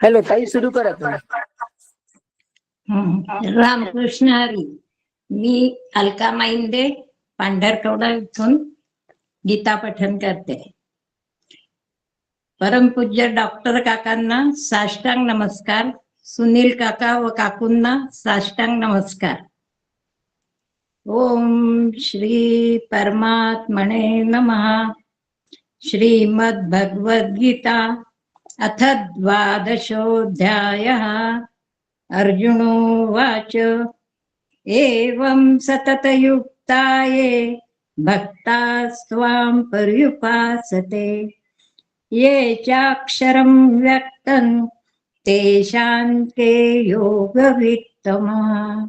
Hello ताई, सुरू करा तुम्ही. रामकृष्ण हरी. मी अलका माइंदे पांढरकवडा इथून गीता पठण करते. परमपूज्य डॉक्टर काकांना साष्टांग नमस्कार. सुनील काका व काकूंना साष्टांग नमस्कार. ओम श्री परमात्मने नमः. श्रीमद् भगवद गीता अथ द्वादशोऽध्यायः. अर्जुनोवाच एवं सततयुक्ताये भक्तास्त्वां पर्युपासते ये चाक्षरं व्यक्तं तेषां के योगवित्तमः.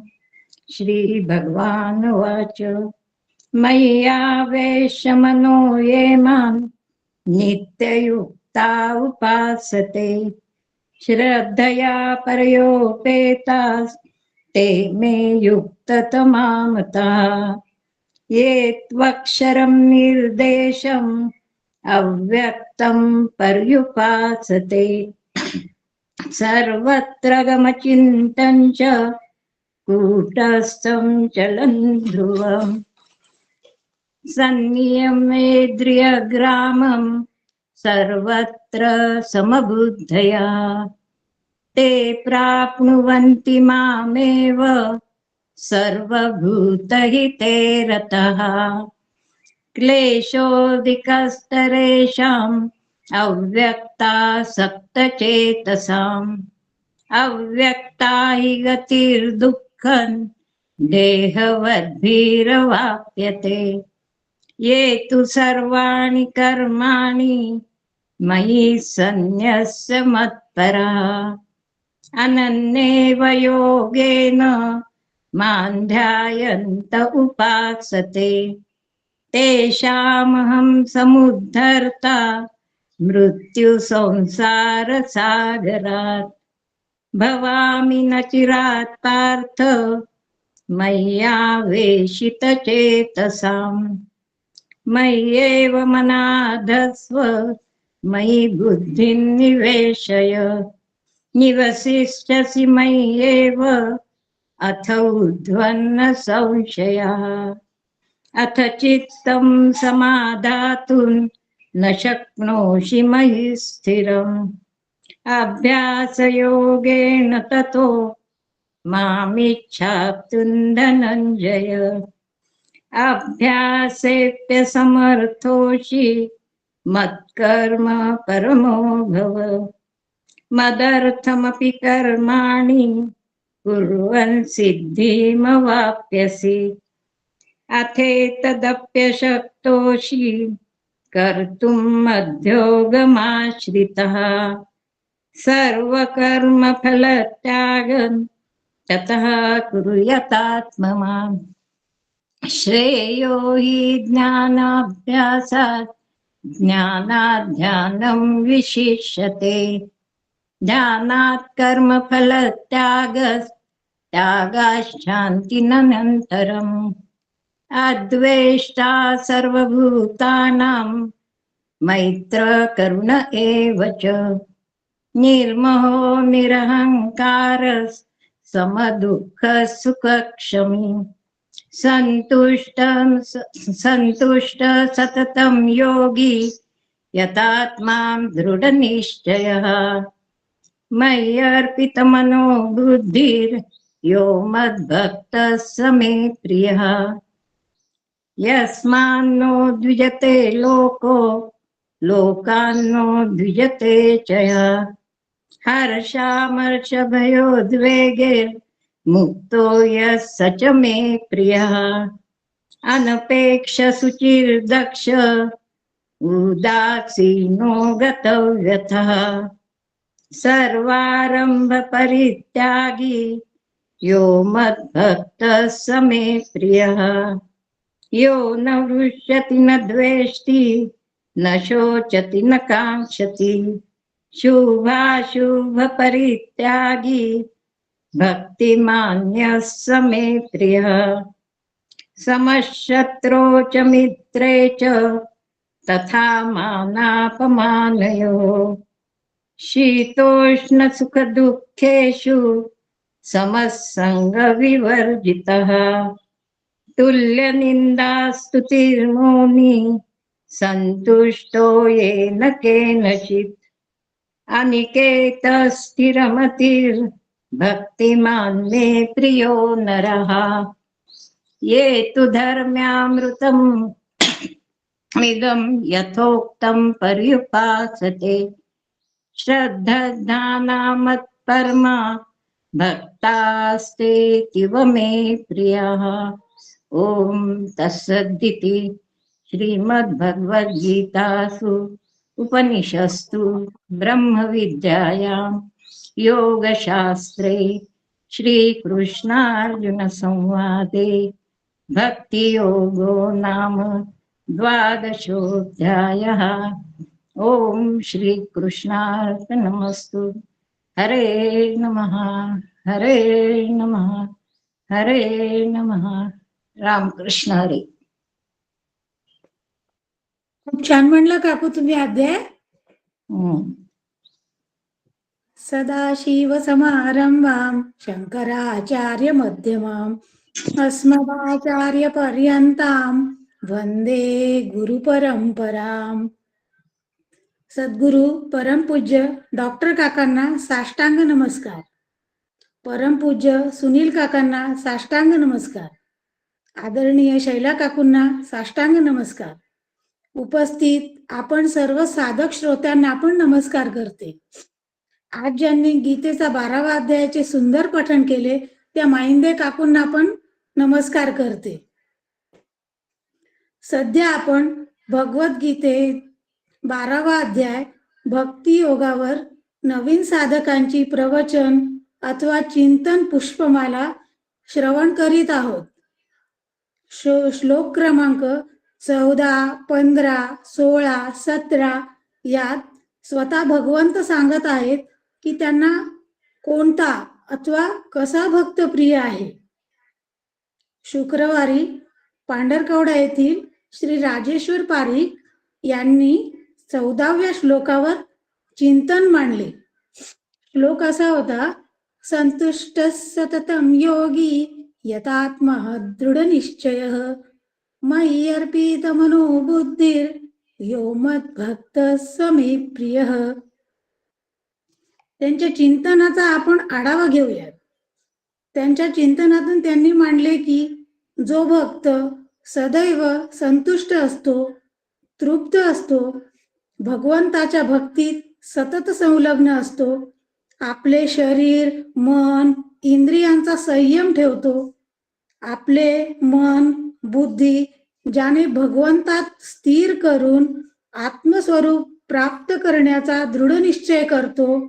श्री भगवानुवाच मय्यावेश्य मनो ये मां नित्ययुक्ता उपासते श्रद्धया परयोपेतास् ते मे युक्ततमा मताः. ये त्वक्षरं निर्देशम् अव्यक्तं पर्युपासते सर्वत्र गमचिन्तं च कूटस्थं चलन् ध्रुवम्. संनियमेन्द्रियग्रामं सर्वत्र समबुद्धया ते प्राप्नुवन्ति मामेव सर्वभूतहिते रतः. क्लेशोऽधिकस्तरेषाम् अव्यक्तासक्तचेतसाम् अव्यक्ता हि गतिर्दुःखं देहवद्भिरवाप्यते. ये तु सर्वाणि कर्माणि मयि सन्न्यस्य मत्पराः अनन्येव योगेन मां ध्यायन्त उपासते तेषामहं समुद्धर्ता मृत्युसंसारसागरात्. भवामि न चिरात् पार्थ मय्यावेशितचेतसाम्. मय्येव मनाधस्व मयि बुद्धिं निवेशय. निवसिष्यसि मय्येव अथ ऊर्ध्वन्न संशयः. अथ चित्तं समाधातुं न शक्नोषि मयि स्थिरम्. अभ्यासयोगेन ततो मामिच्छाप्तुं धनञ्जय. अभ्यासेऽप्यसमर्थोषि मत्कर्म परमो भव. मदर्थमपि कर्माणि कुर्वन् सिद्धिमवाप्स्यसि. अथेतदप्यशक्तोषि कर्तुं मध्योगमाश्रितः. सर्वकर्मफलत्यागं ततः कुरु यतात्ममाम्. श्रेयो हि ज्ञानाभ्यासात् ज्ञानात् ध्यानं विशिष्यते. ध्यानात् कर्मफलत्यागाश्शान्तिरनन्तरम्. अद्वेष्टा सर्वभूतानां मैत्र करुण एव च. निर्मोहो निरहङ्कार समदुःखसुखक्षमी. सन्तुष्ट सततं योगी यतात्मा दृढनिश्चयः. मय्यर्पितमनो बुद्धिर्यो मद्भक्तः स मे प्रियः. यस्मान्नो द्विजते लोको लोकान्नो द्विजते च यः. हर्षामर्षभयोद्वेगे मुक्तो यः स च मे प्रियः. अनपेक्ष शुचिर्दक्ष उदासीनो गतव्यथः. सर्वारंभ परित्यागी यो मद्भक्तः स मे प्रियः. यो न हृष्यति न द्वेष्टि न शोचति न काङ्क्षति. शुभाशुभ परित्यागी भक्तिमान्यः स मे प्रियः. समशत्रौ च मित्रे च तथा मानापमानयोः. शीतोष्ण सुख दुःखेषु समसंग विवर्जितः तुल्य निंदा स्तुतिर्मौनी संतुष्टो येन केनचित् अनिकेत स्थिरमतिर् भक्तिमान् मे प्रियो नरः ये तु धर्म्यामृतम् इदं यथोक्तं पर्युपासते श्रद्धानामत्परमा भक्तास्तेतीव मे प्रियः। ओम तत्सदिति श्रीमद्भगवद्गीतासु उपनिषत्सु ब्रह्मविद्यायां योगशास्त्रे श्रीकृष्णार्जुन संवादे भक्तियोगो नाम द्वादशोऽध्यायः। ओम श्री कृष्णार्पणमस्तु। हरे नमः हरे नमः हरे नमः। रामकृष्ण हरी। खूप छान म्हणलं काकू तुम्ही अध्याय. सदाशिव समारंभां शंकराचार्य मध्यमाम् अस्मदाचार्य पर्यंतां वंदे गुरु परंपराम. सद्गुरु परमपूज्य डॉक्टर काकांना साष्टांग नमस्कार. परमपूज्य सुनील काकांना साष्टांग नमस्कार. आदरणीय शैला काकूंना साष्टांग नमस्कार. उपस्थित आपण सर्व साधक श्रोत्यांना पण नमस्कार करते. आज ज्यांनी गीतेचा 12वा अध्यायाचे सुंदर पठण केले त्या माहिंदे काकूंना पण नमस्कार करते. सध्या आपण भगवद्गीते 12वा अध्याय भक्ती योगावर नवीन साधकांची प्रवचन अथवा चिंतन पुष्पमाला श्रवण करीत आहोत. श्लोक क्रमांक 14, 15, 16, 17 यात स्वतः भगवंत सांगत आहेत की त्यांना कोणता अथवा कसा भक्त प्रिय आहे. शुक्रवारी पांढरकवडा येथील श्री राजेश्वर पारिक यांनी 14व्या श्लोकावर चिंतन मांडले. श्लोक असा होता, संतुष्ट सततम योगी यतात्मः दृढ निश्चयः मयि अर्पित मनोबुद्धिर यो मद्भक्त स मे प्रियः. त्यांच्या चिंतनाचा आपण आढावा घेऊयात. त्यांच्या चिंतनातून त्यांनी मांडले की जो भक्त सदैव संतुष्ट असतो, तृप्त असतो, भगवंताच्या भक्तीत सतत संलग्न असतो, आपले शरीर, मन, इंद्रियांचा संयम ठेवतो, आपले मन, बुद्धी ज्याने भगवंतात स्थिर करून आत्मस्वरूप प्राप्त करण्याचा दृढ निश्चय करतो,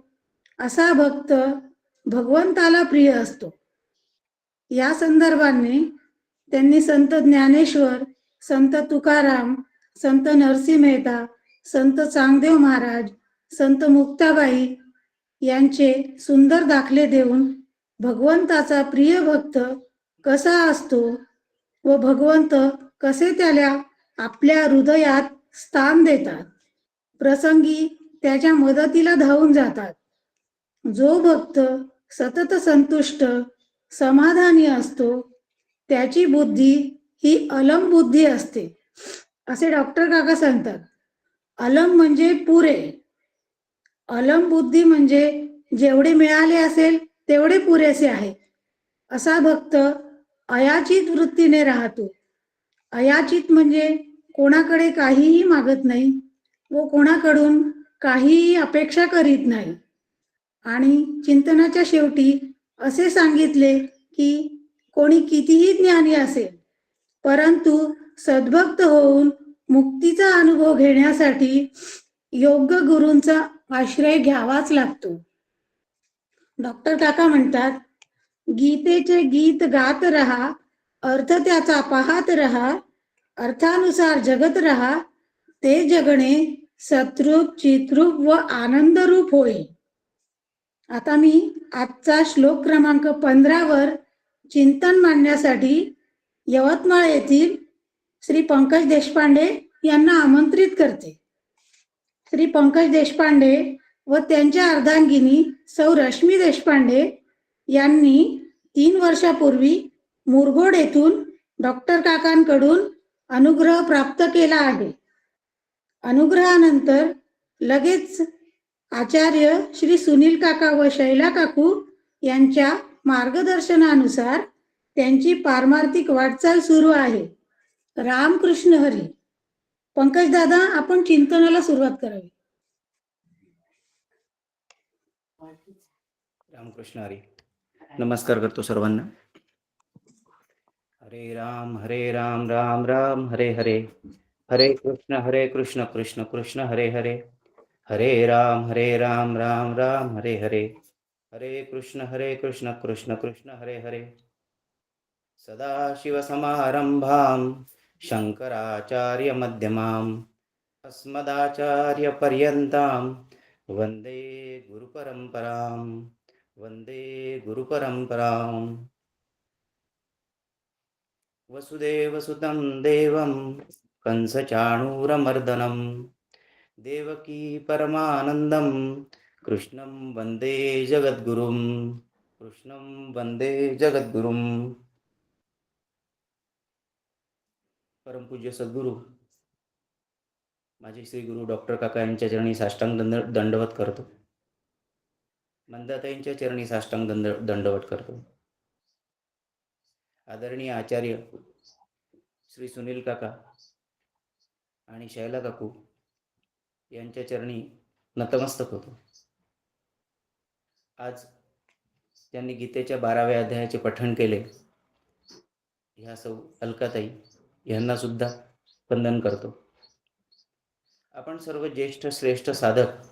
असा भक्त भगवंताला प्रिय असतो. या संदर्भाने त्यांनी संत ज्ञानेश्वर, संत तुकाराम, संत नरसिंह मेहता, संत चांगदेव महाराज, संत मुक्ताबाई यांचे सुंदर दाखले देऊन भगवंताचा प्रिय भक्त कसा असतो व भगवंत कसे त्याला आपल्या हृदयात स्थान देतात, प्रसंगी त्याच्या मदतीला धावून जातात. जो भक्त सतत संतुष्ट, समाधानी असतो त्याची बुद्धी ही अलम बुद्धी असते असे डॉक्टर काका सांगतात. अलम म्हणजे पुरे, अलम बुद्धी म्हणजे जेवढे मिळाले असेल तेवढे पुरेसे आहे. असा भक्त अयाचित वृत्तीने राहतो. अयाचित म्हणजे कोणाकडे काहीही मागत नाही व कोणाकडून काहीही अपेक्षा करीत नाही. आणि चिंतनाच्या शेवटी असे सांगितले की कोणी कितीही ज्ञानी असेल परंतु सद्भक्त होऊन मुक्तीचा अनुभव घेण्यासाठी योग्य गुरूंचा आश्रय घ्यावाच लागतो. डॉक्टर काका म्हणतात, गीतेचे गीत गात रहा, अर्थ त्याचा पाहत रहा, अर्थानुसार जगत रहा, ते जगणे सतरूप, चित्रूप व आनंदरूप होईल. आता मी आजचा श्लोक क्रमांक 15 वर चिंतन मांडण्यासाठी यवतमाळ येथील श्री पंकज देशपांडे यांना आमंत्रित करते. श्री पंकज देशपांडे व त्यांच्या अर्धांगिनी सौ रश्मी देशपांडे यांनी 3 वर्षापूर्वी मुरगोड येथून डॉक्टर काकांकडून अनुग्रह प्राप्त केला आहे. अनुग्रहानंतर लगेच आचार्य श्री सुनील काका व शैला काकू यांच्या मार्गदर्शनानुसार त्यांची पारमार्थिक वाटचाल सुरू आहे. रामकृष्ण हरी. पंकज दादा, आपण चिंतनाला सुरुवात करावी. रामकृष्ण हरी. नमस्कार करतो सर्वांना. हरे राम राम राम हरे हरे, हरे कृष्ण कृष्ण कृष्ण हरे हरे, हरे राम राम राम हरे हरे, हरे कृष्ण कृष्ण कृष्ण हरे हरे. सदाशिवसमारंभां शंकराचार्य मध्यमाम् अस्मदाचार्य पर्यन्तां वंदे गुरुपरंपरां, वंदे गुरुपरंपरां. वसुदेवसुतं देवं कंसचाणूरमर्दनं देवकी परमानन्दं कृष्णं वंदे जगद्गुरुं, कृष्णं वंदे जगद्गुरुं. परमपूज्य सद्गुरू माझे श्री गुरु डॉक्टर काका यांच्या चरणी साष्टांग दंडवत करतो. मंदाताईंच्या चरणी साष्टांग दंडवत करतो. आदरणीय आचार्य श्री सुनील काका आणि शैला काकू यांच्या चरणी नतमस्तक होतो. आज त्यांनी गीतेच्या 12व्या अध्यायाचे पठण केले. ह्या सौ अलकाताई यांना सुद्धा वंदन करतो. आपण सर्व ज्येष्ठ श्रेष्ठ साधक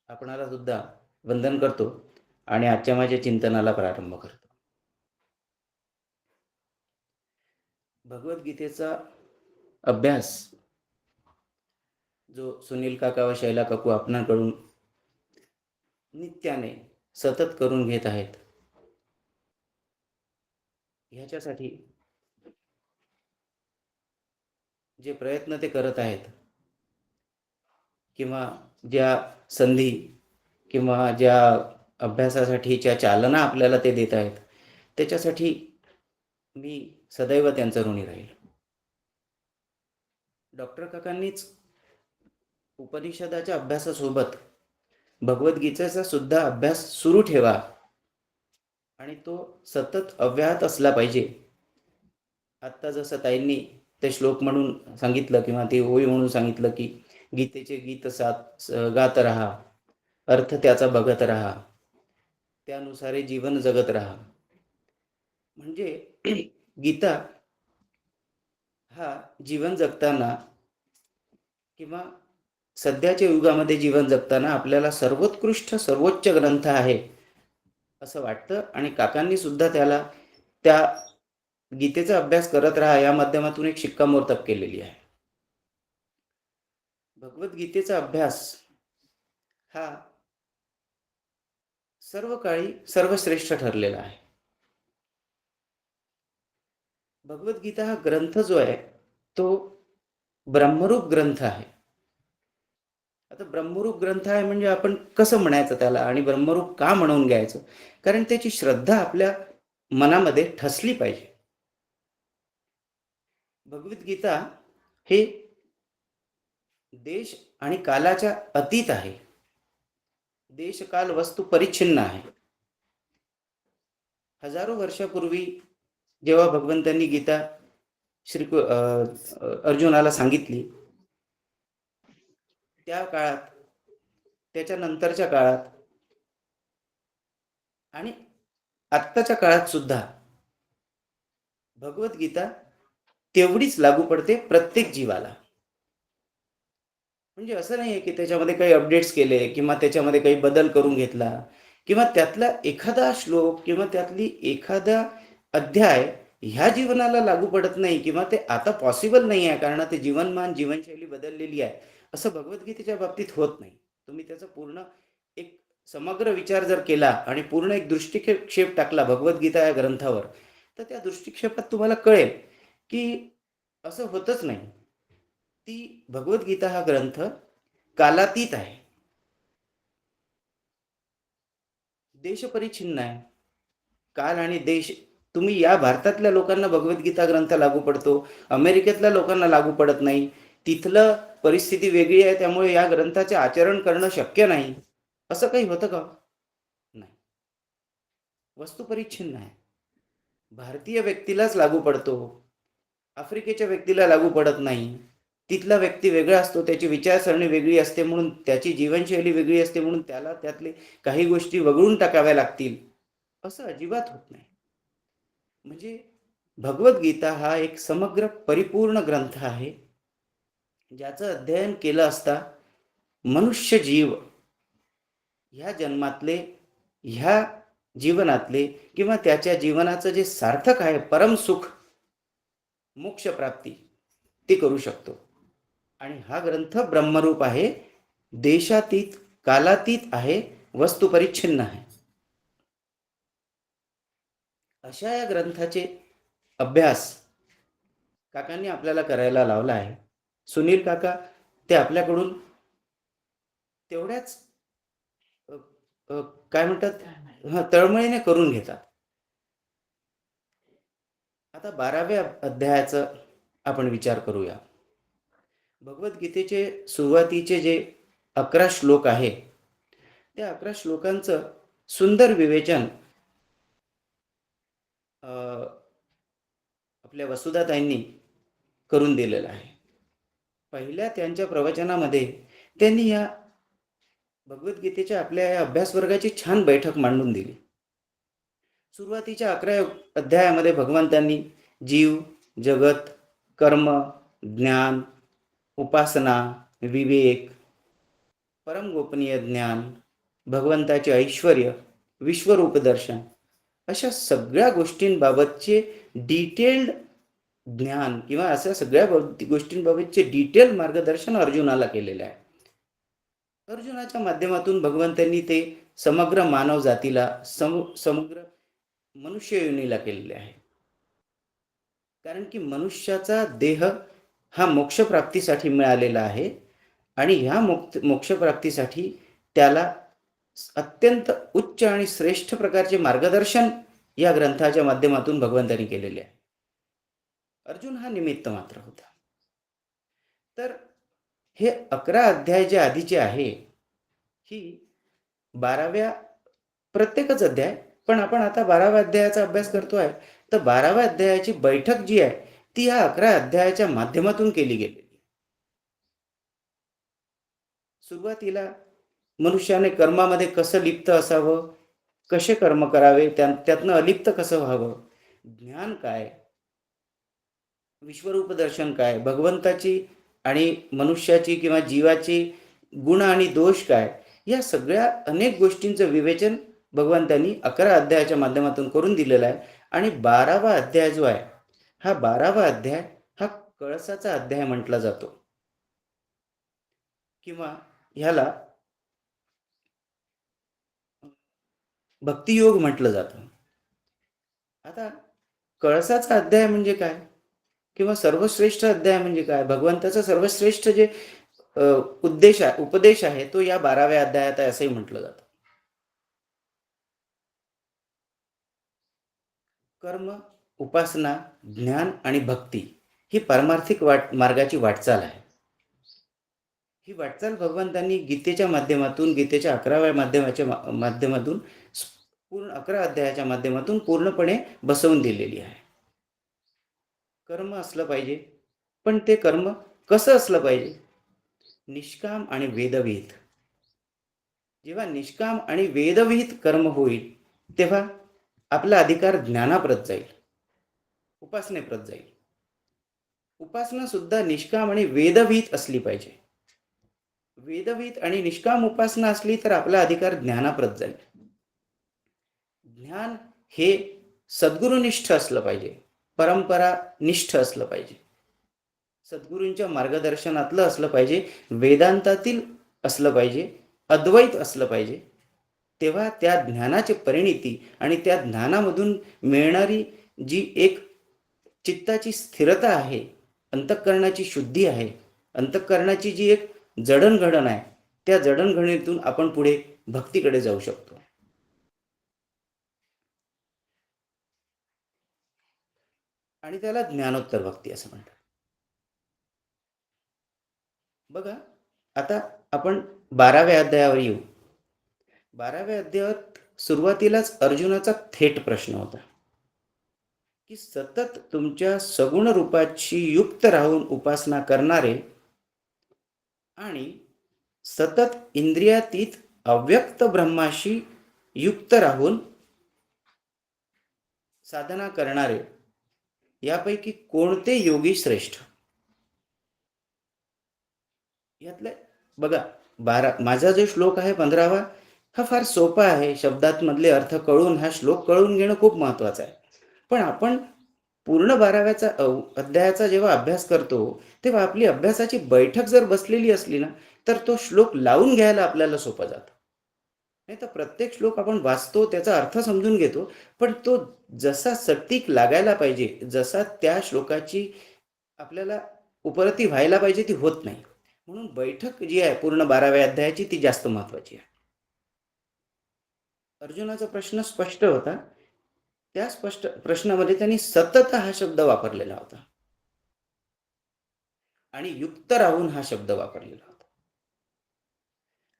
आपणाला सुद्धा वंदन करतो आणि आजच्या माझ्या चिंतनाला प्रारंभ करतो. भगवद्गीतेचा अभ्यास जो सुनील काका व शैला काकू आपणाकडून नित्याने सतत करून घेत आहेत, ह्याच्यासाठी जे प्रयत्न ते करत आहेत किंवा ज्या संधी किंवा ज्या अभ्यासासाठीच्या चालना आपल्याला ते देत आहेत, त्याच्यासाठी मी सदैव त्यांचा ऋणी राहील. डॉक्टर काकांनीच उपनिषदाच्या अभ्यासासोबत भगवद्गीतेचा सुद्धा अभ्यास सुरू ठेवा आणि तो सतत अव्याहत असला पाहिजे. आत्ता जसं ताईंनी ते श्लोक म्हणून सांगितलं किंवा ते ओळी म्हणून सांगितलं की गीतेचे गीत गात राहा, अर्थ त्याचा बघत राहा, त्यानुसारे जीवन जगत राहा. म्हणजे गीता हा जीवन जगताना किंवा सध्याच्या युगामध्ये जीवन जगताना आपल्याला सर्वोत्कृष्ट सर्वोच्च ग्रंथ आहे असं वाटतं. आणि काकांनी सुद्धा त्याला त्या गीतेचा अभ्यास करत राहा या माध्यमातून एक शिक्कामोर्तब केलेली आहे. भगवद्गीतेचा अभ्यास हा सर्व काळी सर्वश्रेष्ठ ठरलेला आहे. भगवद्गीता हा ग्रंथ जो आहे तो ब्रह्मरूप ग्रंथ आहे. आता ब्रह्मरूप ग्रंथ आहे म्हणजे आपण कसं म्हणायचं त्याला आणि ब्रह्मरूप का म्हणून घ्यायचं? कारण त्याची श्रद्धा आपल्या मनामध्ये ठसली पाहिजे. भगवद्गीता हे देश आणि कालाच्या अतीत आहे. देश काल वस्तू परिच्छिन्न आहे. हजारो वर्षापूर्वी जेव्हा भगवंतांनी गीता अर्जुनाला सांगितली, त्या काळात, त्याच्या नंतरच्या काळात आणि आत्ताच्या काळात सुद्धा भगवद्गीता तेवढीच लागू पडते प्रत्येक जीवाला. म्हणजे असं नाही आहे की त्याच्यामध्ये काही अपडेट्स केले किंवा त्याच्यामध्ये काही बदल करून घेतला किंवा त्यातला एखादा श्लोक किंवा त्यातली एखादा अध्याय ह्या जीवनाला लागू पडत नाही किंवा ते आता पॉसिबल नाही आहे कारण ते जीवनमान जीवनशैली बदललेली आहे, असं भगवद्गीतेच्या बाबतीत होत नाही. तुम्ही त्याचा पूर्ण एक समग्र विचार जर केला आणि पूर्ण एक दृष्टिक्षेप टाकला भगवद्गीता या ग्रंथावर, तर त्या दृष्टिक्षेपात तुम्हाला कळेल की असं होतच नाही. ती भगवद्गीता हा ग्रंथ कालातीत आहे, देशपरिच्छिन्न आहे. काल आणि देश, तुम्ही या भारतातल्या लोकांना भगवद्गीता ग्रंथ लागू पडतो, अमेरिकेतल्या लोकांना लागू पडत नाही. तिथलं परिस्थिती वेगळी आहे, त्यामुळे या ग्रंथाचे आचरण करणं शक्य नाही, असं काही होतं का? नाही. वस्तू परिच्छिन्न आहे. भारतीय व्यक्तीलाच लागू पडतो, आफ्रिकेच्या व्यक्तीला लागू पडत नाही. तिथला व्यक्ती वेगळा असतो, त्याची विचारसरणी वेगळी असते, म्हणून त्याची जीवनशैली वेगळी असते, म्हणून त्याला त्यातले काही गोष्टी वगळून टाकाव्या लागतील, असं अजिबात होत नाही. म्हणजे भगवद्गीता हा एक समग्र परिपूर्ण ग्रंथ आहे, ज्याचं अध्ययन केलं असता मनुष्य जीव ह्या जन्मातले, ह्या जीवनातले किंवा त्याच्या जीवनाचं जे सार्थक आहे परमसुख मोक्ष प्राप्ती ते करू शकतो. आणि हा ग्रंथ ब्रह्मरूप आहे, देशातीत कालातीत आहे, वस्तू परिच्छिन्न आहे. अशा या ग्रंथाचे अभ्यास काकांनी आपल्याला करायला लावला आहे. सुनील काका ते आपल्याकडून तेवढ्याच काय म्हणतात, तळमळीने करून घेतात. आता 12व्या अध्यायाचा आपण विचार करूया. भगवद्गीतेचे सुरुवातीचे जे 11 श्लोक आहे, त्या 11 श्लोकांचं सुंदर विवेचन आपल्या वसुधाताईंनी करून दिलेलं आहे. पहिल्या त्यांच्या प्रवचनामध्ये त्यांनी या भगवद्गीतेच्या आपल्या या अभ्यास वर्गाची छान बैठक मांडून दिली. सुरुवातीच्या 11 अध्यायामध्ये भगवंतांनी जीव, जगत, कर्म, ज्ञान, उपासना, विवेक, परम गोपनीय ज्ञान, भगवंताचे ऐश्वर्य, विश्वरूप दर्शन, अशा सगळ्या गोष्टींबाबतचे डिटेल्ड ज्ञान किंवा अशा सगळ्या गोष्टींबाबतचे डिटेल मार्गदर्शन अर्जुनाला केलेले आहे. अर्जुनाच्या माध्यमातून भगवंतांनी ते समग्र मानव जातीला, समग्र मनुष्य योनीला केलेले आहे. कारण की मनुष्याचा देह हा मोक्षप्राप्तीसाठी मिळालेला आहे, आणि ह्या मोक्षप्राप्तीसाठी त्याला अत्यंत उच्च आणि श्रेष्ठ प्रकारचे मार्गदर्शन या ग्रंथाच्या माध्यमातून भगवंतांनी केलेले आहे. अर्जुन हा निमित्त मात्र होता. तर हे 11 अध्याय जे आधीचे आहे, ही 12व्या प्रत्येकच अध्याय, पण आपण आता 12व्या अध्यायाचा अभ्यास करतोय, तर 12व्या अध्यायाची बैठक जी आहे ती या 11 अध्यायाच्या माध्यमातून केली गेली. सुरुवातीला मनुष्याने कर्मामध्ये कसं लिप्त असावं, कसे कर्म करावे, त्यातनं अलिप्त कसं व्हावं, ज्ञान काय, विश्वरूप दर्शन काय, भगवंताची आणि मनुष्याची किंवा जीवाची गुण आणि दोष काय, या सगळ्या अनेक गोष्टींचं विवेचन भगवंतांनी 11 अध्यायाच्या माध्यमातून करून दिलेलं आहे. आणि 12वा अध्याय जो आहे, हा 12वा अध्याय हा कळसाचा अध्याय म्हटला जातो, किंवा ह्याला भक्तियोग म्हटलं जातं. आता कळसाचा अध्याय म्हणजे काय, किंवा सर्वश्रेष्ठ अध्याय म्हणजे काय, भगवंताचा सर्वश्रेष्ठ जे उपदेश आहे तो या 12व्या अध्यायात आहे असंही म्हटलं जातं. कर्म, उपासना, ज्ञान आणि भक्ती ही पारमार्थिक मार्गाची वाटचाल आहे. ही वाटचाल भगवंतांनी गीतेच्या माध्यमातून, गीतेच्या 11व्या माध्यमातून पूर्ण 11 अध्यायाच्या माध्यमातून पूर्णपणे बसवून दिलेली आहे. कर्म असलं पाहिजे, पण ते कर्म कसं असलं पाहिजे, निष्काम आणि वेदविहित. जेव्हा निष्काम आणि वेदविहित कर्म होईल तेव्हा आपला अधिकार ज्ञानाप्रत जाईल, उपासनेप्रत जाईल. उपासना सुद्धा निष्काम आणि वेदविहित असली पाहिजे. वेदविहित आणि निष्काम उपासना असली तर आपला अधिकार ज्ञानाप्रत जाईल. ज्ञान हे सद्गुरुनिष्ठ असलं पाहिजे, परंपरा निष्ठ असलं पाहिजे, सद्गुरूंच्या मार्गदर्शनातलं असलं पाहिजे, वेदांतातील असलं पाहिजे, अद्वैत असलं पाहिजे. तेव्हा त्या ज्ञानाची परिणिती आणि त्या ज्ञानामधून मिळणारी जी एक चित्ताची स्थिरता आहे, अंतःकरणाची शुद्धी आहे, अंतःकरणाची जी एक जडणघडण आहे, त्या जडणघडणीतून आपण पुढे भक्तीकडे जाऊ शकतो. आणि त्याला ज्ञानोत्तर भक्ती असं म्हणतात. बघा, आता आपण 12व्या अध्यायावर येऊ. 12व्या अध्यायात सुरुवातीलाच अर्जुनाचा थेट प्रश्न होता की सतत तुमच्या सगुण रूपाची युक्त राहून उपासना करणारे आणि सतत इंद्रियातीत अव्यक्त ब्रह्माशी युक्त राहून साधना करणारे यापैकी कोणते योगी श्रेष्ठ. यातले बघा, माझा जो श्लोक आहे 15वा, हा फार सोपा आहे. शब्दात मधले अर्थ कळून हा श्लोक कळून घेणं खूप महत्वाचं आहे. पण आपण पूर्ण 12व्या अध्यायाचा जेव्हा अभ्यास करतो तेव्हा आपली अभ्यासाची बैठक जर बसलेली असली ना, तर तो श्लोक लावून घ्यायला आपल्याला सोपा जातो. नाही तर प्रत्येक श्लोक आपण वाचतो, त्याचा अर्थ समजून घेतो, पण तो जसा सटीक लागायला पाहिजे, जसा त्या श्लोकाची आपल्याला उपरती व्हायला पाहिजे, ती होत नाही. म्हणून बैठक जी आहे पूर्ण 12व्या अध्यायाची, ती जास्त महत्वाची आहे. अर्जुनाचा प्रश्न स्पष्ट होता. त्या स्पष्ट प्रश्नामध्ये त्यांनी सतत हा शब्द वापरलेला होता आणि युक्त राहून हा शब्द वापरलेला होता.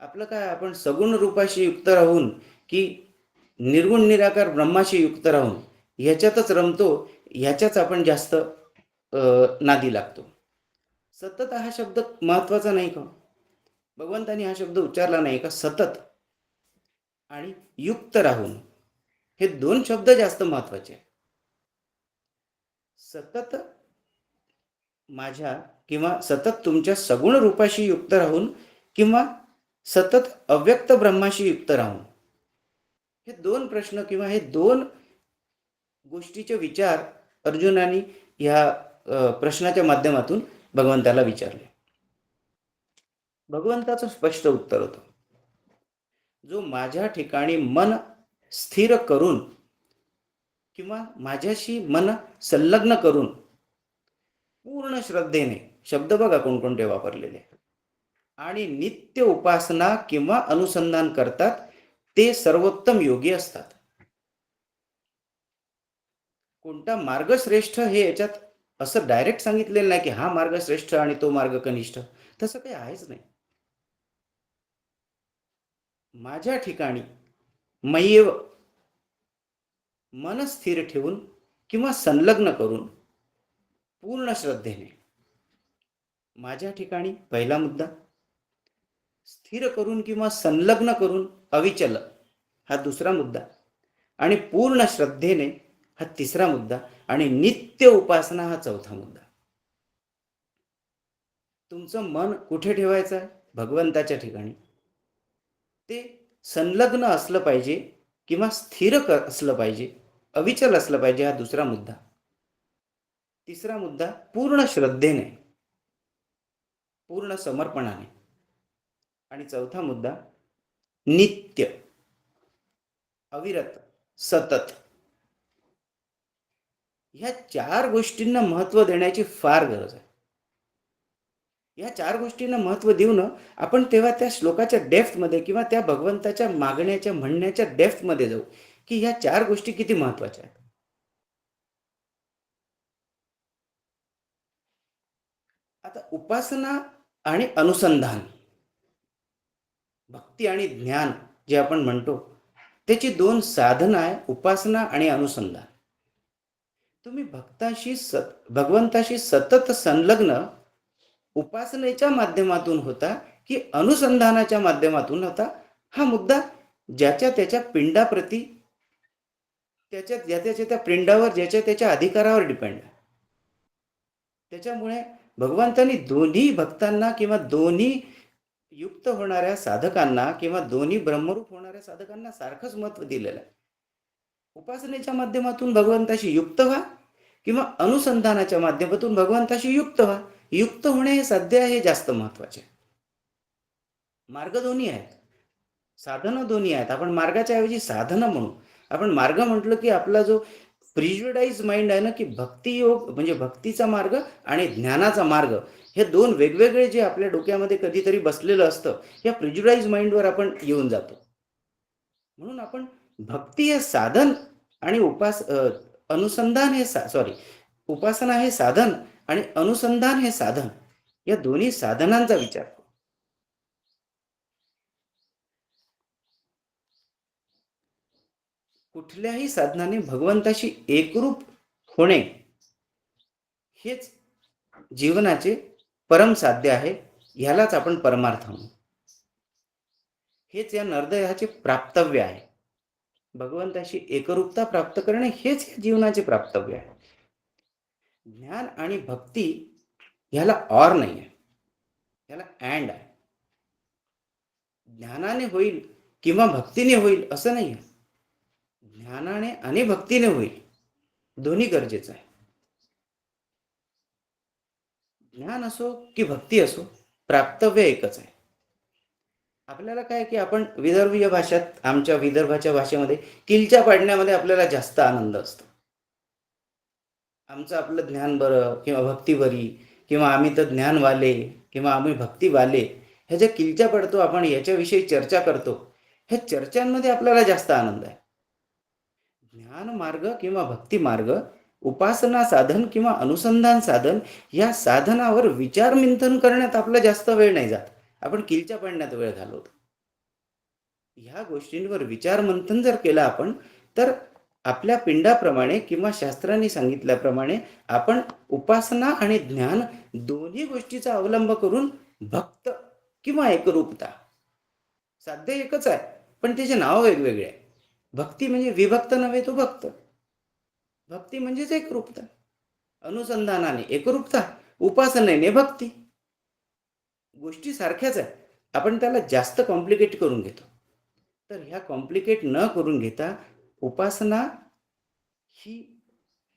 आपलं काय, आपण सगुण रूपाशी युक्त राहून की निर्गुण निराकार ब्रह्माशी युक्त राहून ह्याच्यातच रमतो, ह्याच्याच आपण जास्त नादी लागतो. सतत हा शब्द महत्वाचा नाही का? भगवंतांनी हा शब्द उच्चारला नाही का? सतत आणि युक्त राहून, हे दोन शब्द जास्त महत्वाचे आहेत. सतत माझ्या किंवा सतत तुमच्या सगुण रूपाशी युक्त राहून किंवा सतत अव्यक्त ब्रह्माशी युक्त राहून, हे दोन प्रश्न किंवा हे दोन गोष्टीचे विचार अर्जुनाने ह्या प्रश्नाच्या माध्यमातून भगवंताला विचारले. भगवंताचं स्पष्ट उत्तर होतं, जो माझ्या ठिकाणी मन स्थिर करून किंवा माझ्याशी मन संलग्न करून पूर्ण श्रद्धेने, शब्द बघा कोणकोणते वापरलेले, आणि नित्य उपासना किंवा अनुसंधान करतात, ते सर्वोत्तम योगी असतात. कोणता मार्ग श्रेष्ठ हे याच्यात असं डायरेक्ट सांगितलेलं नाही की हा मार्ग श्रेष्ठ आणि तो मार्ग कनिष्ठ, तसं काही आहेच नाही. माझ्या ठिकाणी मय्येव मन स्थिर ठेवून किंवा संलग्न करून पूर्ण श्रद्धेने, माझ्या ठिकाणी पहिला मुद्दा, स्थिर करून किंवा संलग्न करून अविचल हा दुसरा मुद्दा, आणि पूर्ण श्रद्धेने हा तिसरा मुद्दा, आणि नित्य उपासना हा चौथा मुद्दा. तुमचं मन कुठे ठेवायचं आहे? भगवंताच्या ठिकाणी. ते संलग्न असलं पाहिजे किंवा स्थिर असलं पाहिजे, अविचल असलं पाहिजे, हा दुसरा मुद्दा. तिसरा मुद्दा पूर्ण श्रद्धेने, पूर्ण समर्पणाने, आणि चौथा मुद्दा नित्य, अविरत, सतत. ह्या चार गोष्टींना महत्व देण्याची फार गरज आहे. या चार गोष्टींना महत्व देऊ ना आपण, तेव्हा त्या श्लोकाच्या डेप्थमध्ये किंवा त्या भगवंताच्या मागण्याच्या म्हणण्याच्या डेप्थमध्ये जाऊ की ह्या चार गोष्टी किती महत्वाच्या आहेत. आता उपासना आणि अनुसंधान, भक्ती आणि ज्ञान जे आपण म्हणतो, त्याची दोन साधनं आहे, उपासना आणि अनुसंधान. तुम्ही भगवंताशी सतत संलग्न उपासनेच्या माध्यमातून होता की अनुसंधानाच्या माध्यमातून होता, हा मुद्दा ज्याच्या त्याच्या पिंडाप्रती, ज्याच्या त्या पिंडावर, ज्याच्या त्याच्या अधिकारावर डिपेंड आहे. त्याच्यामुळे भगवंतांनी दोन्ही भक्तांना किंवा दोन्ही युक्त होणाऱ्या साधकांना किंवा दोन्ही ब्रह्मरूप होणाऱ्या साधकांना सारखंच महत्व दिलेलं आहे. उपासनेच्या माध्यमातून भगवंताशी युक्त व्हा किंवा अनुसंधानाच्या माध्यमातून भगवंताशी युक्त व्हा. युक्त होणे हे साध्य आहे, हे जास्त महत्वाचे. मार्ग दोन्ही आहेत, साधनं दोन्ही आहेत. आपण मार्गाच्या ऐवजी साधनं म्हणू. आपण मार्ग म्हटलं की आपला जो प्रिज्युडाइज माइंड आहे ना, की भक्ती योग म्हणजे भक्तीचा मार्ग आणि ज्ञानाचा मार्ग, हे दोन वेगवेगळे जे आपल्या डोक्यामध्ये कधीतरी बसलेलं असतं, या प्रिज्युडाइज माइंडवर आपण येऊन जातो. म्हणून आपण भक्ती हे साधन आणि अनुसंधान हे सॉरी उपासना हे साधन आणि अनुसंधान हे साधन, या दोन्ही साधनांचा विचार करू. कुठल्याही साधनाने भगवंताशी एकरूप होणे हेच जीवनाचे परम साध्य आहे. ह्यालाच आपण परमार्थ म्हणू. हेच या नरदेहाचे प्राप्तव्य आहे. भगवंताशी एकरूपता प्राप्त करणे हेच या जीवनाचे प्राप्तव्य आहे. ज्ञान आणि भक्ती ह्याला और नाही आहे, ह्याला अँड आहे. ज्ञानाने होईल किंवा भक्तीने होईल असं नाही आहे. ज्ञानाने आणि भक्तीने होईल, दोन्ही गरजेचं आहे. ज्ञान असो की भक्ती असो, प्राप्तव्य एकच आहे. आपल्याला काय की आपण विदर्भीय भाषेत, आमच्या विदर्भाच्या भाषेमध्ये किलच्या पाडण्यामध्ये आपल्याला जास्त आनंद असतो. आमचं आपलं ज्ञान बरं किंवा भक्ती बरी, किंवा आम्ही तर ज्ञानवाले किंवा आम्ही भक्तीवाले, ह्याच्या किलच्या पडतो आपण, याच्याविषयी चर्चा करतो. ह्या चर्चांमध्ये आपल्याला जास्त आनंद आहे. ज्ञान मार्ग किंवा भक्ती मार्ग, उपासना साधन किंवा अनुसंधान साधन, या साधनावर विचार मंथन करण्यात आपला जास्त वेळ नाही जात. आपण किलच्या पडण्यात वेळ घालवतो. ह्या गोष्टींवर विचार मंथन जर केलं आपण, तर आपल्या पिंडाप्रमाणे किंवा शास्त्रांनी सांगितल्याप्रमाणे आपण उपासना आणि ज्ञान दोन्ही गोष्टीचा अवलंब करून भक्त किंवा एकरूपता, साध्य एकच आहे पण त्याचे नाव वेगवेगळे आहे. भक्ती म्हणजे विभक्त नव्हे तो भक्त, भक्ती म्हणजेच एकरूपता, अनुसंधानाने एकरूपता, उपासनेने भक्ती. गोष्टी सारख्याच आहे, आपण त्याला जास्त कॉम्प्लिकेट करून घेतो. तर ह्या कॉम्प्लिकेट न करून घेता उपासना ही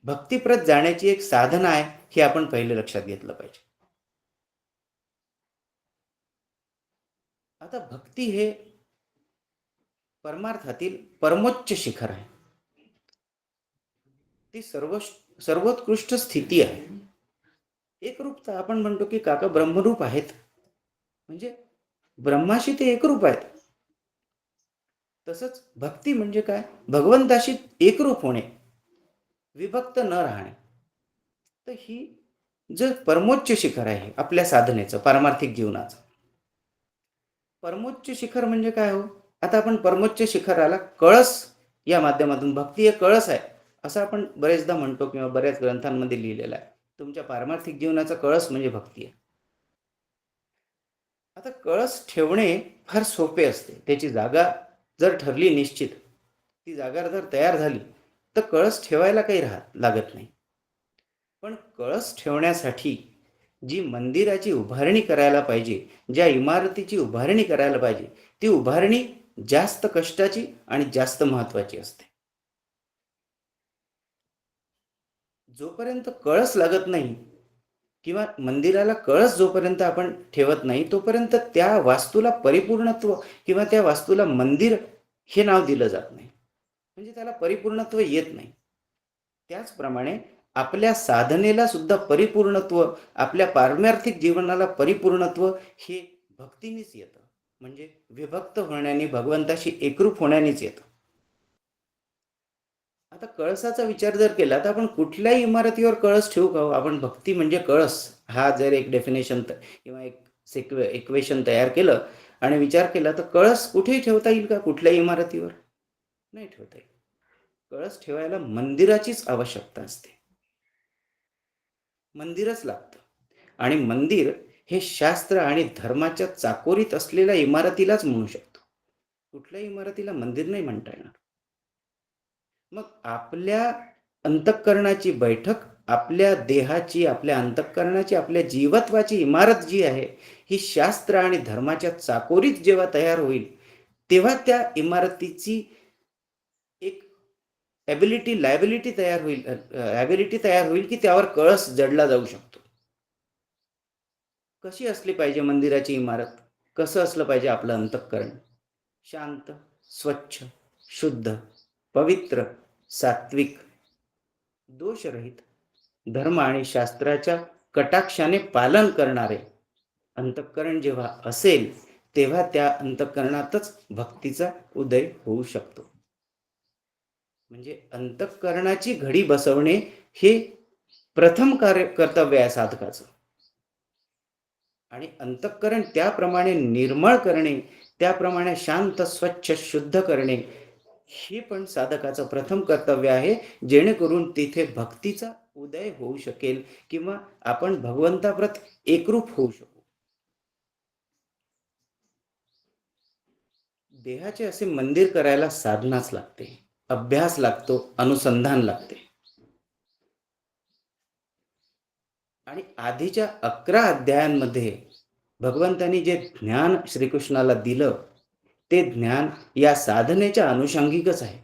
भक्तीप्रत जाण्याची एक साधना आहे, हे आपण पहिले लक्षात घेतलं पाहिजे. आता भक्ती हे परमार्थातील परमोच्च शिखर आहे. ती सर्वोत्कृष्ट स्थिती आहे. एकरूपता, आपण म्हणतो की काका ब्रह्मरूप आहेत, म्हणजे ब्रह्माशी ते एकरूप आहेत. तसंच भक्ती म्हणजे काय, भगवंताशी एकरूप होणे, विभक्त न राहणे. तर ही जे परमोच्च शिखर आहे आपल्या साधनेचं, पारमार्थिक जीवनाचं. परमोच्च शिखर म्हणजे काय हो, आता आपण परमोच्च शिखराला कळस या माध्यमातून, भक्ती हे कळस आहे असं आपण बरेचदा म्हणतो किंवा बऱ्याच ग्रंथांमध्ये लिहिलेलं आहे. तुमच्या पारमार्थिक जीवनाचा कळस म्हणजे भक्ती आहे. आता कळस ठेवणे फार सोपे असते. त्याची जागा जर ठरली निश्चित, ती जागा जर तयार झाली, तर कळस ठेवायला काही लागत नाही. पण कळस ठेवण्यासाठी जी मंदिराची उभारणी करायला पाहिजे, ज्या इमारतीची उभारणी करायला पाहिजे, ती उभारणी जास्त कष्टाची आणि जास्त महत्वाची असते. जोपर्यंत कळस लागत नाही किंवा मंदिराला कळस जोपर्यंत आपण ठेवत नाही, तोपर्यंत त्या वास्तूला परिपूर्णत्व किंवा त्या वास्तूला मंदिर हे नाव दिलं जात नाही, म्हणजे त्याला परिपूर्णत्व येत नाही. त्याचप्रमाणे आपल्या साधनेला सुद्धा परिपूर्णत्व, आपल्या पारमार्थिक जीवनाला परिपूर्णत्व हे भक्तीनेच येतं, म्हणजे विभक्त होण्याने, भगवंताशी एकरूप होण्यानेच येतं. आता कळसाचा विचार जर केला तर आपण कुठल्याही इमारतीवर कळस ठेवू का हो? आपण भक्ती म्हणजे कळस हा जर एक डेफिनेशन किंवा एक इक्वेशन तयार केलं आणि विचार केला, तर कळस कुठेही ठेवता येईल का? कुठल्याही इमारतीवर नाही ठेवता येईल. कळस ठेवायला मंदिराचीच आवश्यकता असते, मंदिरच लागतं. आणि मंदिर हे शास्त्र आणि धर्माच्या चाकोरीत असलेल्या इमारतीलाच म्हणू शकतो. कुठल्या इमारतीला मंदिर नाही म्हणता येणार. मग आपल्या अंतःकरणाची बैठक, आपल्या देहाची, आपल्या अंतःकरणाची, आपल्या जीवत्वाची इमारत जी आहे, ही शास्त्र आणि धर्माच्या चाकोरीत जेव्हा तयार होईल, तेव्हा त्या इमारतीची एक लायबिलिटी तयार होईल की त्यावर कळस जडला जाऊ शकतो. कशी असली पाहिजे मंदिराची इमारत, कसं असलं पाहिजे आपलं अंतःकरण? शांत, स्वच्छ, शुद्ध, पवित्र, सात्विक, दोषरहित धर्म आणि शास्त्राच्या कटाक्षाने पालन करणारे अंतःकरण जेव्हा असेल तेव्हा त्या अंतःकरणातच भक्तीचा उदय होऊ शकतो. म्हणजे अंतःकरणाची घडी बसवणे हे प्रथम कर्तव्य आहे साधकाचं. आणि अंतःकरण त्याप्रमाणे निर्मळ करणे, त्याप्रमाणे शांत स्वच्छ शुद्ध करणे हे पण साधकाचं प्रथम कर्तव्य आहे, जेणेकरून तिथे भक्तीचा उदय होऊ शकेल किंवा आपण भगवंताप्रत एकरूप होऊ शकू. देहाचे असे मंदिर करायला साधनाच लागते, अभ्यास लागतो, अनुसंधान लागते. आणि आधीच्या 11 अध्यायांमध्ये भगवंतांनी जे ज्ञान श्रीकृष्णाला दिलं ते ज्ञान या साधनेच्या अनुषंगिकच आहे.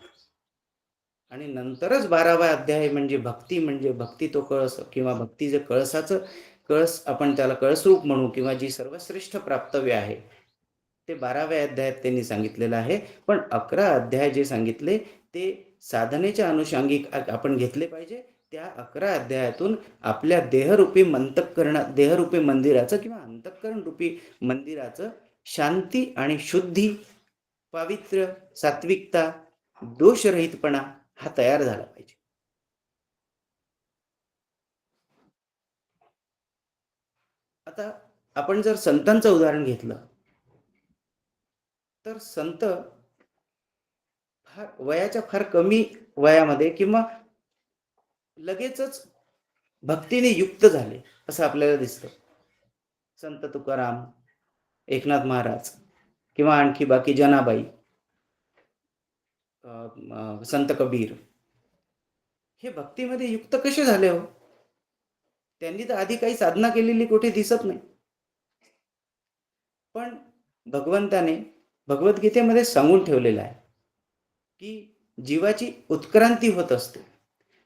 आणि नंतरच 12वा अध्याय म्हणजे भक्ती तो कळस किंवा भक्ती जे कळसाचं कळस आपण त्याला कळसरूप म्हणू किंवा जी सर्वश्रेष्ठ प्राप्तव्य आहे ते 12व्या अध्यायात त्यांनी सांगितलेलं आहे. पण 11 अध्याय जे सांगितले ते साधनेच्या अनुषंगिक आपण घेतले पाहिजे. त्या 11 अध्यायातून आपल्या देहरूपी मंदिराचं किंवा अंतःकरण रूपी मंदिराचं शांती आणि शुद्धी, पावित्र्य, सात्विकता, दोषरहितपणा हा तयार झाला पाहिजे. आता आपण जर संतांचं उदाहरण घेतलं तर संत फार कमी वयामध्ये किंवा लगेचच भक्तीने युक्त झाले असं आपल्याला दिसतं. संत तुकाराम, एकनाथ महाराज किंवा आणखी बाकी जनाबाई, संत कबीर हे भक्तीमध्ये युक्त कसे झाले हो? त्यांनी तर आधी काही साधना केलेली कुठे दिसत नाही. पण भगवंताने भगवद्गीतेमध्ये सांगून ठेवलेलं आहे की जीवाची उत्क्रांती होत असते.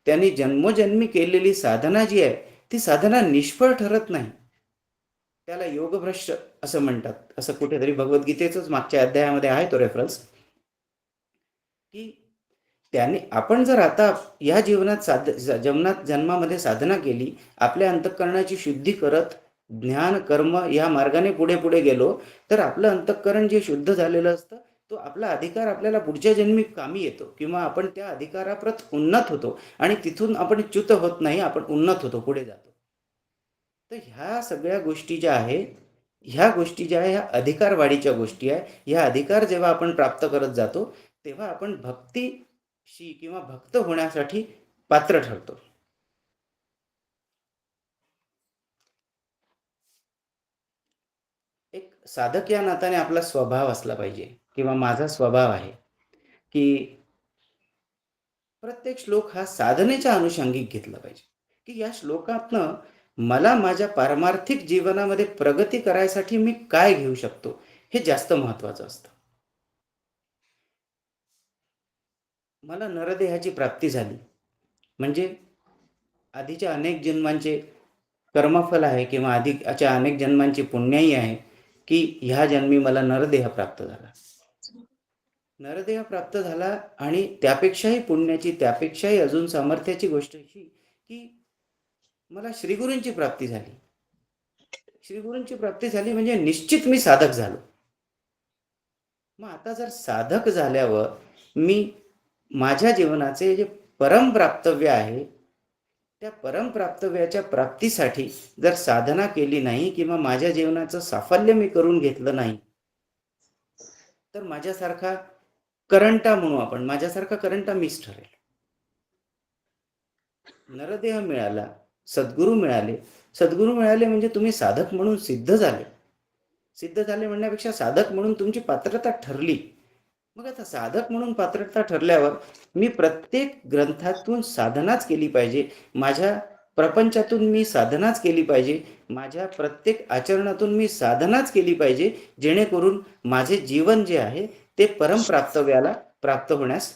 त्यांनी जन्मोजन्मी केलेली साधना जी आहे ती साधना निष्फळ ठरत नाही. त्याला योगभ्रष्ट असं म्हणतात. असं कुठेतरी भगवद्गीतेचंच मागच्या अध्यायामध्ये आहे तो रेफरन्स की त्याने आपण जर आता या जन्मामध्ये साधना केली, आपल्या अंतःकरणाची शुद्धी करत ज्ञान कर्म या मार्गाने पुढे पुढे गेलो तर आपलं अंतःकरण जे शुद्ध झालेलं असतं तो आपला अधिकार आपल्याला पुढच्या जन्मी कामी येतो किंवा आपण त्या अधिकाराप्रत उन्नत होतो आणि तिथून आपण च्युत होत नाही, आपण उन्नत होतो, पुढे जातो. तर ह्या सगळ्या गोष्टी ज्या आहेत ह्या अधिकार वाढीच्या गोष्टी आहे. ह्या अधिकार जेव्हा आपण प्राप्त करत जातो तेव्हा आपण भक्तीशी किंवा भक्त होण्यासाठी पात्र ठरतो. एक साधक या नात्याने आपला स्वभाव असला पाहिजे किंवा माझा स्वभाव आहे की प्रत्येक श्लोक हा साधनेच्या अनुषंगिक घेतला पाहिजे की या श्लोकातनं मला माझ्या पारमार्थिक जीवनामध्ये प्रगती करायसाठी मी काय घेऊ शकतो हे जास्त महत्वाचं असतं. मला नरदेहाची प्राप्ती झाली म्हणजे आधीच्या अनेक जन्मांचे कर्मफल आहे किंवा आधीच्या अनेक जन्मांची पुण्याई आहे की ह्या जन्मी मला नरदेह प्राप्त झाला. नरदेह प्राप्त झाला आणि त्यापेक्षाही पुण्याची, त्यापेक्षाही अजून सामर्थ्याची गोष्ट ही की मला श्रीगुरूंची प्राप्ती झाली. श्रीगुरूंची प्राप्ती झाली म्हणजे निश्चित मी साधक झालो. मग आता जर साधक झाल्यावर मी माझ्या जीवनाचे जे परम प्राप्तव्य आहे त्या परम प्राप्तव्याच्या प्राप्तीसाठी जर साधना केली नाही किंवा माझ्या जीवनाचं साफल्य मी करून घेतलं नाही तर माझ्यासारखा करंटा म्हणू आपण, माझ्यासारखा करंटा मीच ठरेल. नरदेह मिळाला, सद्गुरू मिळाले म्हणजे तुम्ही साधक म्हणून सिद्ध झाले म्हणण्यापेक्षा साधक म्हणून तुमची पात्रता ठरली. मग आता साधक म्हणून पात्रता ठरल्यावर मी प्रत्येक ग्रंथातून साधनाच केली पाहिजे, माझ्या प्रपंचातून मी साधनाच केली पाहिजे, माझ्या प्रत्येक आचरणातून मी साधनाच केली पाहिजे, जेणेकरून माझे जीवन जे आहे ते परम प्राप्तव्याला प्राप्त होण्यास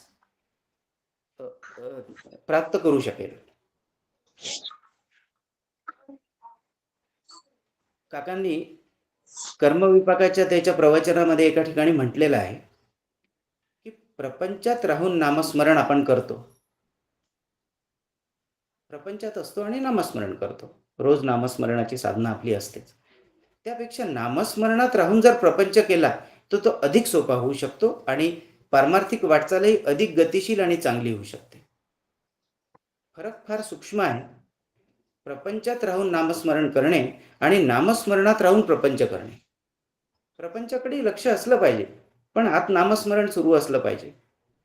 प्राप्त करू शकेल. काकांनी कर्मविपाकाच्या त्याच्या प्रवचनामध्ये एका ठिकाणी म्हटलेलं आहे की प्रपंचात राहून नामस्मरण आपण करतो प्रपंचात असतो आणि नामस्मरण करतो. रोज नामस्मरणाची साधना आपली असतेच. त्यापेक्षा नामस्मरणात राहून जर प्रपंच केला तर तो अधिक सोपा होऊ शकतो आणि पारमार्थिक वाटचालही अधिक गतिशील आणि चांगली होऊ शकते. फरक फार सूक्ष्म आहे. प्रपंचात राहून नामस्मरण करणे आणि नामस्मरणात राहून प्रपंच करणे. प्रपंचाकडे लक्ष असलं पाहिजे, पण आत नामस्मरण सुरू असलं पाहिजे.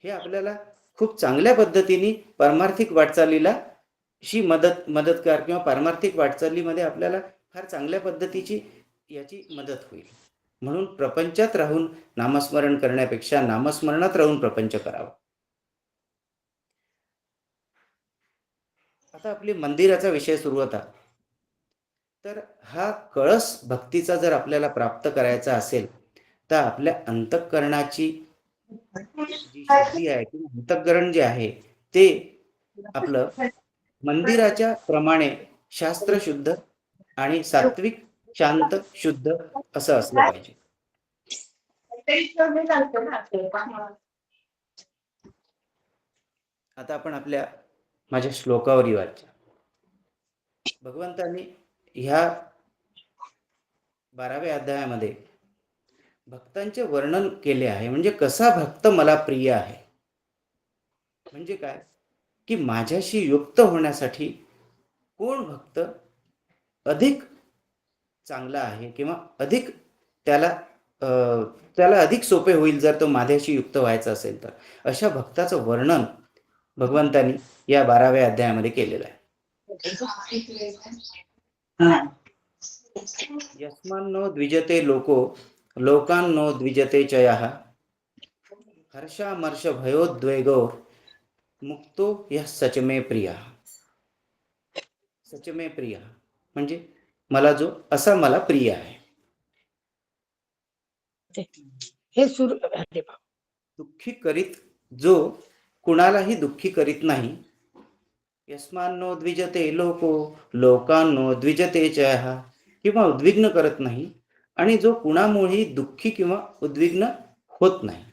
हे आपल्याला खूप चांगल्या पद्धतीने पारमार्थिक वाटचालीला मदतगार किंवा पारमार्थिक वाटचालीमध्ये आपल्याला फार चांगल्या पद्धतीची याची मदत होईल. म्हणून प्रपंचात राहून नामस्मरण करण्यापेक्षा नामस्मरणात राहून प्रपंच करावा. आता आपली मंदिराचा विषय सुरू होता. तर हा कळस भक्तीचा जर आपल्याला प्राप्त करायचा असेल तर आपल्या अंतःकरणाची जी शुद्धी आहे किंवा अंतःकरण जे आहे ते आपलं मंदिराच्या प्रमाणे शास्त्र शुद्ध आणि सात्विक शांत शुद्ध असं असलं पाहिजे. आता आपण माझ्या श्लोकावर येऊया. भगवंतांनी ह्या 12व्या अध्यायामध्ये भक्तांचे वर्णन केले आहे. म्हणजे कसा भक्त मला प्रिय आहे. म्हणजे काय की माझ्याशी युक्त होण्यासाठी कोण भक्त अधिक चांगला आहे किंवा अधिक त्याला अधिक सोपे होईल जर तो माझ्याशी युक्त व्हायचा असेल तर. अशा भक्ताचं वर्णन भगवंतांनी या 12व्या अध्यायामध्ये केलेलं आहे. यस्मान्नो द्विजते लोको लोकान्नो द्विजते चयः हर्षामर्ष भयोद्वेगो मुक्तो यः सचमे प्रिया. सचमे प्रिया म्हणजे मला प्रिय आहे. हे सुरू दुःखी करीत जो कुणालाही दुःखी करीत नाही. यस्मान्नो द्विजते लोको लोकांनो द्विजते चयः किंवा उद्विग्न करत नाही आणि जो कुणामुळेही दुःखी किंवा उद्विग्न होत नाही.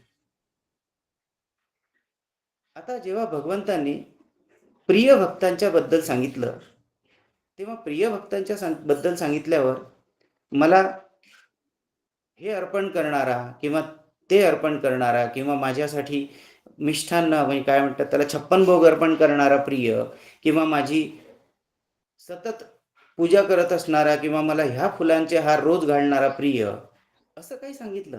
आता जेव्हा भगवंतांनी प्रिय भक्तांच्या बद्दल सांगितलं तेव्हा प्रिय भक्तांच्या बद्दल सांगितल्यावर मला हे अर्पण करणारा किंवा ते अर्पण करणारा किंवा माझ्यासाठी मिष्ठान्न म्हणजे काय म्हणतात त्याला 56 भोग अर्पण करणारा प्रिय किंवा माझी सतत पूजा करत असणारा किंवा मला ह्या फुलांचे हार रोज घालणारा प्रिय असं काही सांगितलं.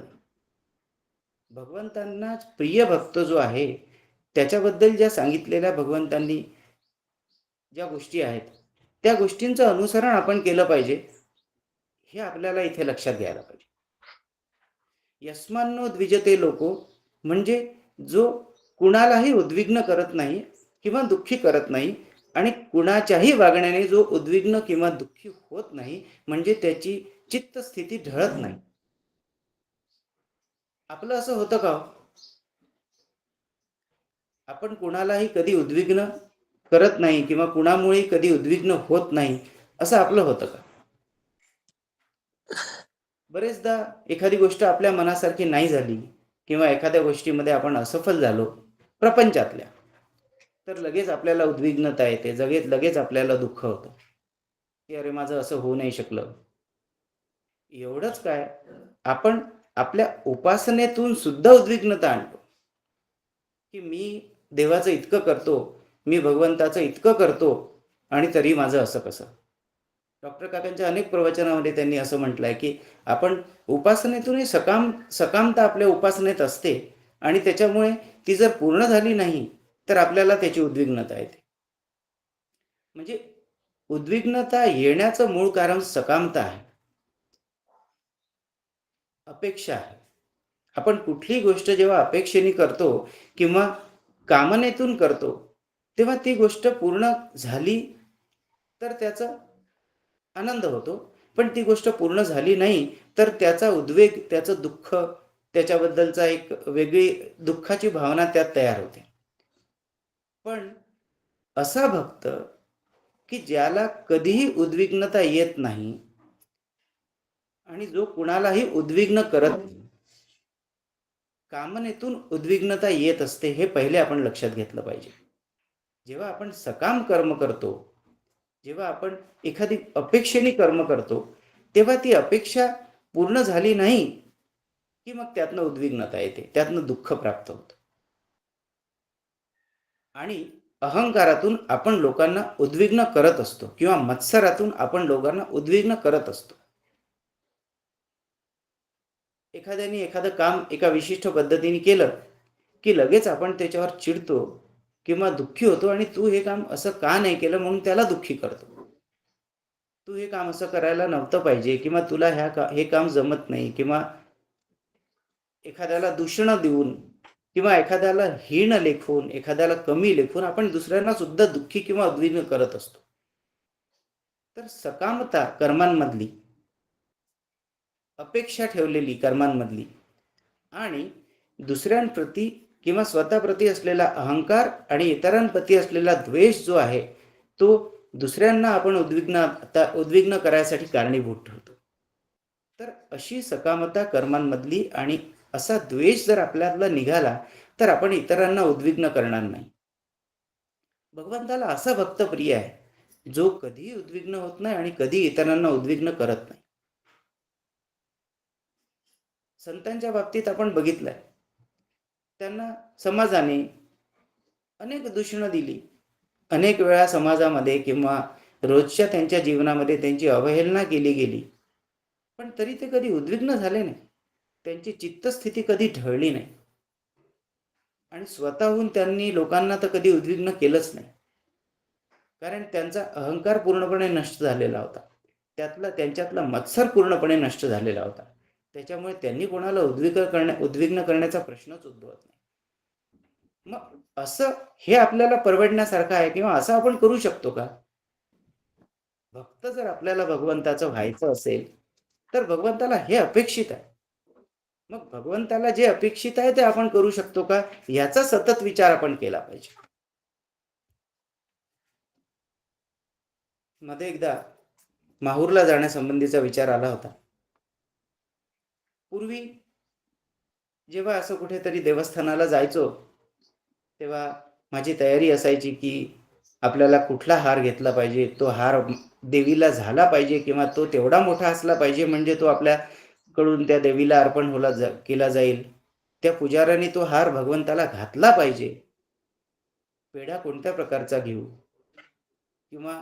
भगवंतांना प्रिय भक्त जो आहे त्याच्याबद्दल ज्या सांगितलेल्या भगवंतांनी ज्या गोष्टी आहेत त्या गोष्टींचं अनुसरण आपण केलं पाहिजे. हे आपल्याला इथे लक्षात घ्यायला पाहिजे. यस्मान्नो द्विजते लोको म्हणजे जो कुणालाही उद्विग्न करत नाही किंवा दुःखी करत नाही आणि कुणाच्याही वागण्याने जो उद्विग्न किंवा दुःखी होत नाही म्हणजे त्याची चित्तस्थिती ढळत नाही. आपलं असं होतं का? आपण कुणालाही कधी उद्विग्न करत नाही किंवा कुणामुळे कधी उद्विग्न होत नाही असं आपलं होतं का? बरेचदा एखादी गोष्ट आपल्या मनासारखी नाही झाली किंवा एखाद्या गोष्टीमध्ये आपण असफल झालो प्रपंचातल्या तर लगेच आपल्याला उद्विग्नता येते. लगेच आपल्याला दुःख होतं की अरे माझं असं होऊ नाही शकलं. एवढंच काय आपण आपल्या उपासनेतून सुद्धा उद्विग्नता आणतो की मी देवाचं इतकं करतो, मी भगवंताचं इतकं करतो आणि तरी माझं असं कसं. डॉक्टर काकांच्या अनेक प्रवचनामध्ये त्यांनी असं म्हटलंय की आपण उपासनेतूनही सकामता आपल्या उपासनेत असते आणि त्याच्यामुळे ती जर पूर्ण झाली नाही तर आपल्याला त्याची उद्विग्नता येते. म्हणजे उद्विग्नता येण्याचं मूळ कारण सकामता आहे, अपेक्षा आहे. आपण कुठली गोष्ट जेव्हा अपेक्षेने करतो किंवा कामनेतून करतो तेव्हा ती गोष्ट पूर्ण झाली तर त्याचा आनंद होतो, पण ती गोष्ट पूर्ण झाली नाही तर त्याचा उद्वेग, त्याचं दुःख, त्याच्याबद्दलचा एक वेगळी दुःखाची भावना त्यात तयार होते. पण असा भक्त की ज्याला कधीही उद्विग्नता येत नाही आणि जो कुणालाही उद्विग्न करत नाही, कामनेतून उद्विग्नता येत असते हे पहिले आपण लक्षात घेतलं पाहिजे. जेव्हा आपण सकाम कर्म करतो जेव्हा आपण एखादी अपेक्षेने कर्म करतो तेव्हा ती अपेक्षा पूर्ण झाली नाही की मग त्यातनं उद्विग्नता येते, त्यातनं दुःख प्राप्त होतं. आणि अहंकारातून आपण लोकांना उद्विग्न करत असतो किंवा मत्सरातून आपण लोकांना उद्विग्न करत असतो. एखाद्याने एखादं काम एका विशिष्ट पद्धतीने केलं की लगेच आपण त्याच्यावर चिडतो किंवा दुःखी होतो आणि तू हे काम असं का नाही केलं म्हणून त्याला दुःखी करतो. तू हे काम असं करायला नव्हतं पाहिजे किंवा तुला हे काम जमत नाही किंवा एखाद्याला दूषण देऊन किंवा एखाद्याला हीन लेखून एखाद्याला कमी लेखून आपण दुसऱ्यांना सुद्धा दुःखी किंवा उद्विग्न करत असतो. तर सकामता कर्मांमधली, अपेक्षा ठेवलेली कर्मांमधली आणि दुसऱ्यांप्रती किंवा स्वतःप्रती असलेला अहंकार आणि इतरांप्रती असलेला द्वेष जो आहे तो दुसऱ्यांना आपण उद्विग्न करायसाठी कारणीभूत ठरतो. तर अशी सकामता कर्मांमधली आणि असा द्वेष जर आपल्याला निघाला तर आपण इतरांना उद्विग्न करणार नाही. भगवंताला असा भक्त प्रिय आहे जो कधीही उद्विग्न होत नाही आणि कधी इतरांना उद्विग्न करत नाही. संतांच्या बाबतीत आपण बघितलंय, त्यांना समाजाने अनेक दूषणं दिली, अनेक वेळा समाजामध्ये किंवा रोजच्या त्यांच्या जीवनामध्ये त्यांची अवहेलना केली गेली, पण तरी ते कधी उद्विग्न झाले नाही. त्यांची चित्तस्थिती कधी ढळली नाही आणि स्वतःहून त्यांनी लोकांना तर कधी उद्विग्न केलंच नाही. कारण त्यांचा अहंकार पूर्णपणे नष्ट झालेला होता, त्यांच्यातला मत्सर पूर्णपणे नष्ट झालेला होता. त्याच्यामुळे त्यांनी कोणाला उद्विग्न करण्याचा प्रश्नच उद्भवत नाही. मग असं हे आपल्याला परवडण्यासारखं आहे किंवा असं आपण करू शकतो का? भक्त जर आपल्याला भगवंताचं व्हायचं असेल तर भगवंताला हे अपेक्षित आहे. मग भगवंताला जे अपेक्षित आहे ते आपण करू शकतो का, याचा सतत विचार आपण केला पाहिजे. मध्ये एकदा माहूरला जाण्यासंबंधीचा विचार आला होता. पूर्वी जेव्हा असं कुठेतरी देवस्थानाला जायचो तेव्हा माझी तयारी असायची की आपल्याला कुठला हार घेतला पाहिजे, तो हार देवीला झाला पाहिजे किंवा तो तेवढा मोठा असला पाहिजे म्हणजे तो आपल्याकडून त्या देवीला अर्पण केला जाईल. त्या पुजाऱ्याने तो हार भगवंताला घातला पाहिजे. पेढा कोणत्या प्रकारचा घेऊ किंवा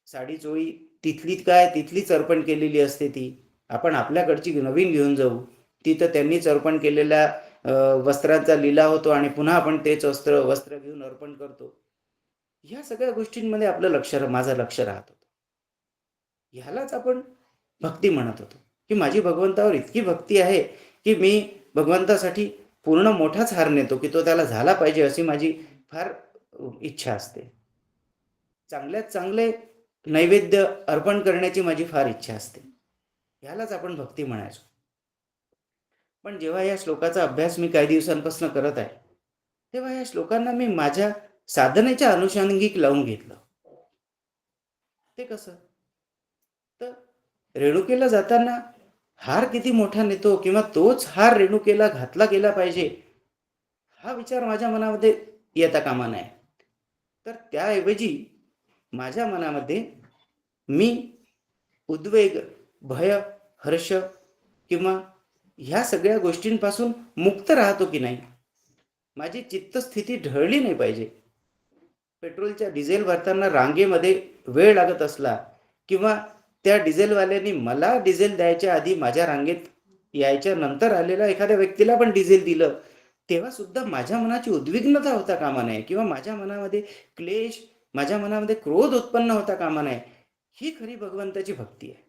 साडी चोळी तिथलीच अर्पण केलेली असते, ती आपण आपल्याकडची नवीन घेऊन जाऊ. ती तर त्यांनीच अर्पण केलेल्या वस्त्रांचा लिलाव होतो आणि पुन्हा आपण तेच वस्त्र घेऊन अर्पण करतो. ह्या सगळ्या गोष्टींमध्ये माझं लक्ष राहत होतं. ह्यालाच आपण भक्ती म्हणत होतो की माझी भगवंतावर इतकी भक्ती आहे की मी भगवंतासाठी पूर्ण मोठाच हार नेतो की तो त्याला झाला पाहिजे अशी माझी फार इच्छा असते. चांगल्यात चांगले नैवेद्य अर्पण करण्याची माझी फार इच्छा असते. ह्यालाच आपण भक्ती म्हणायचो. पण जेव्हा या श्लोकाचा अभ्यास मी काही दिवसांपासून करत आहे तेव्हा या श्लोकांना मी माझ्या साधनेच्या अनुषंगिक लावून घेतलं. ते कसं, तर रेणुकेला जाताना हार किती मोठा नेतो किंवा तोच हार रेणुकेला घातला गेला पाहिजे हा विचार माझ्या मनामध्ये येता कामा नये. तर त्याऐवजी माझ्या मनामध्ये मी उद्वेग, भय, हर्ष किंवा ह्या सगळ्या गोष्टींपासून मुक्त राहतो की नाही, माझी चित्तस्थिती ढळली नाही पाहिजे. पेट्रोलच्या डिझेल भरताना रांगेमध्ये वेळ लागत असला किंवा त्या डिझेलवाल्याने मला डिझेल द्यायच्या आधी माझ्या रांगेत यायच्या नंतर आलेल्या एखाद्या व्यक्तीला पण डिझेल दिलं तेव्हा सुद्धा माझ्या मनाची उद्विग्नता होता कामा नये किंवा माझ्या मनामध्ये क्लेश, माझ्या मनामध्ये क्रोध उत्पन्न होता कामा नये. ही खरी भगवंताची भक्ती आहे.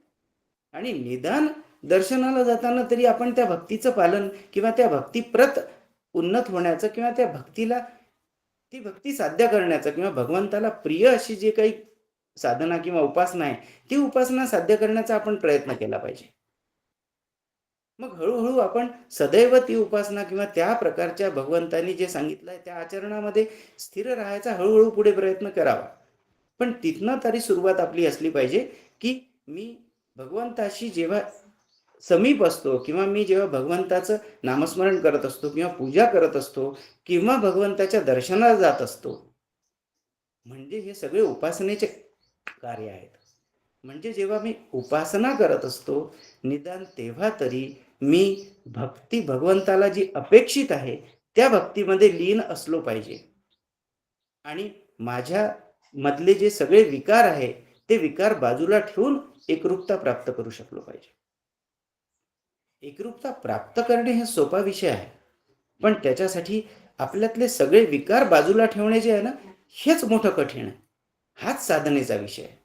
आणि निदान दर्शनाला जाताना तरी आपण त्या भक्तीचं पालन किंवा त्या भक्तिप्रत उन्नत होण्याचं किंवा त्या भक्तीला ती भक्ती साध्य करण्याचं किंवा भगवंताला प्रिय अशी जे काही साधना किंवा उपासना आहे ती उपासना साध्य करण्याचा आपण प्रयत्न केला पाहिजे. मग हळूहळू आपण सदैव ती उपासना किंवा त्या प्रकारच्या भगवंतांनी जे सांगितलंय त्या आचरणामध्ये स्थिर राहायचा हळूहळू पुढे प्रयत्न करावा. पण तिथनं तरी सुरुवात आपली असली पाहिजे की मी भगवंताशी जेव्हा समीप असतो किंवा मी जेव्हा भगवंताचं नामस्मरण करत असतो किंवा पूजा करत असतो किंवा भगवंताच्या दर्शनाला जात असतो म्हणजे हे सगळे उपासनेचे कार्य आहेत. म्हणजे जेव्हा मी उपासना करत असतो, निदान तेव्हा तरी मी भक्ती भगवंताला जी अपेक्षित आहे त्या भक्तीमध्ये लीन असलो पाहिजे आणि माझ्या मधले जे सगळे विकार आहे ते विकार बाजूला ठेवून एकरूपता प्राप्त करू शकलो पाहिजे. एकरूपता प्राप्त करणे हे सोपा विषय आहे, पण त्याच्यासाठी आपल्यातले सगळे विकार बाजूला ठेवणे जे आहे ना, हेच मोठं कठीण आहे. हाच साधनेचा विषय आहे.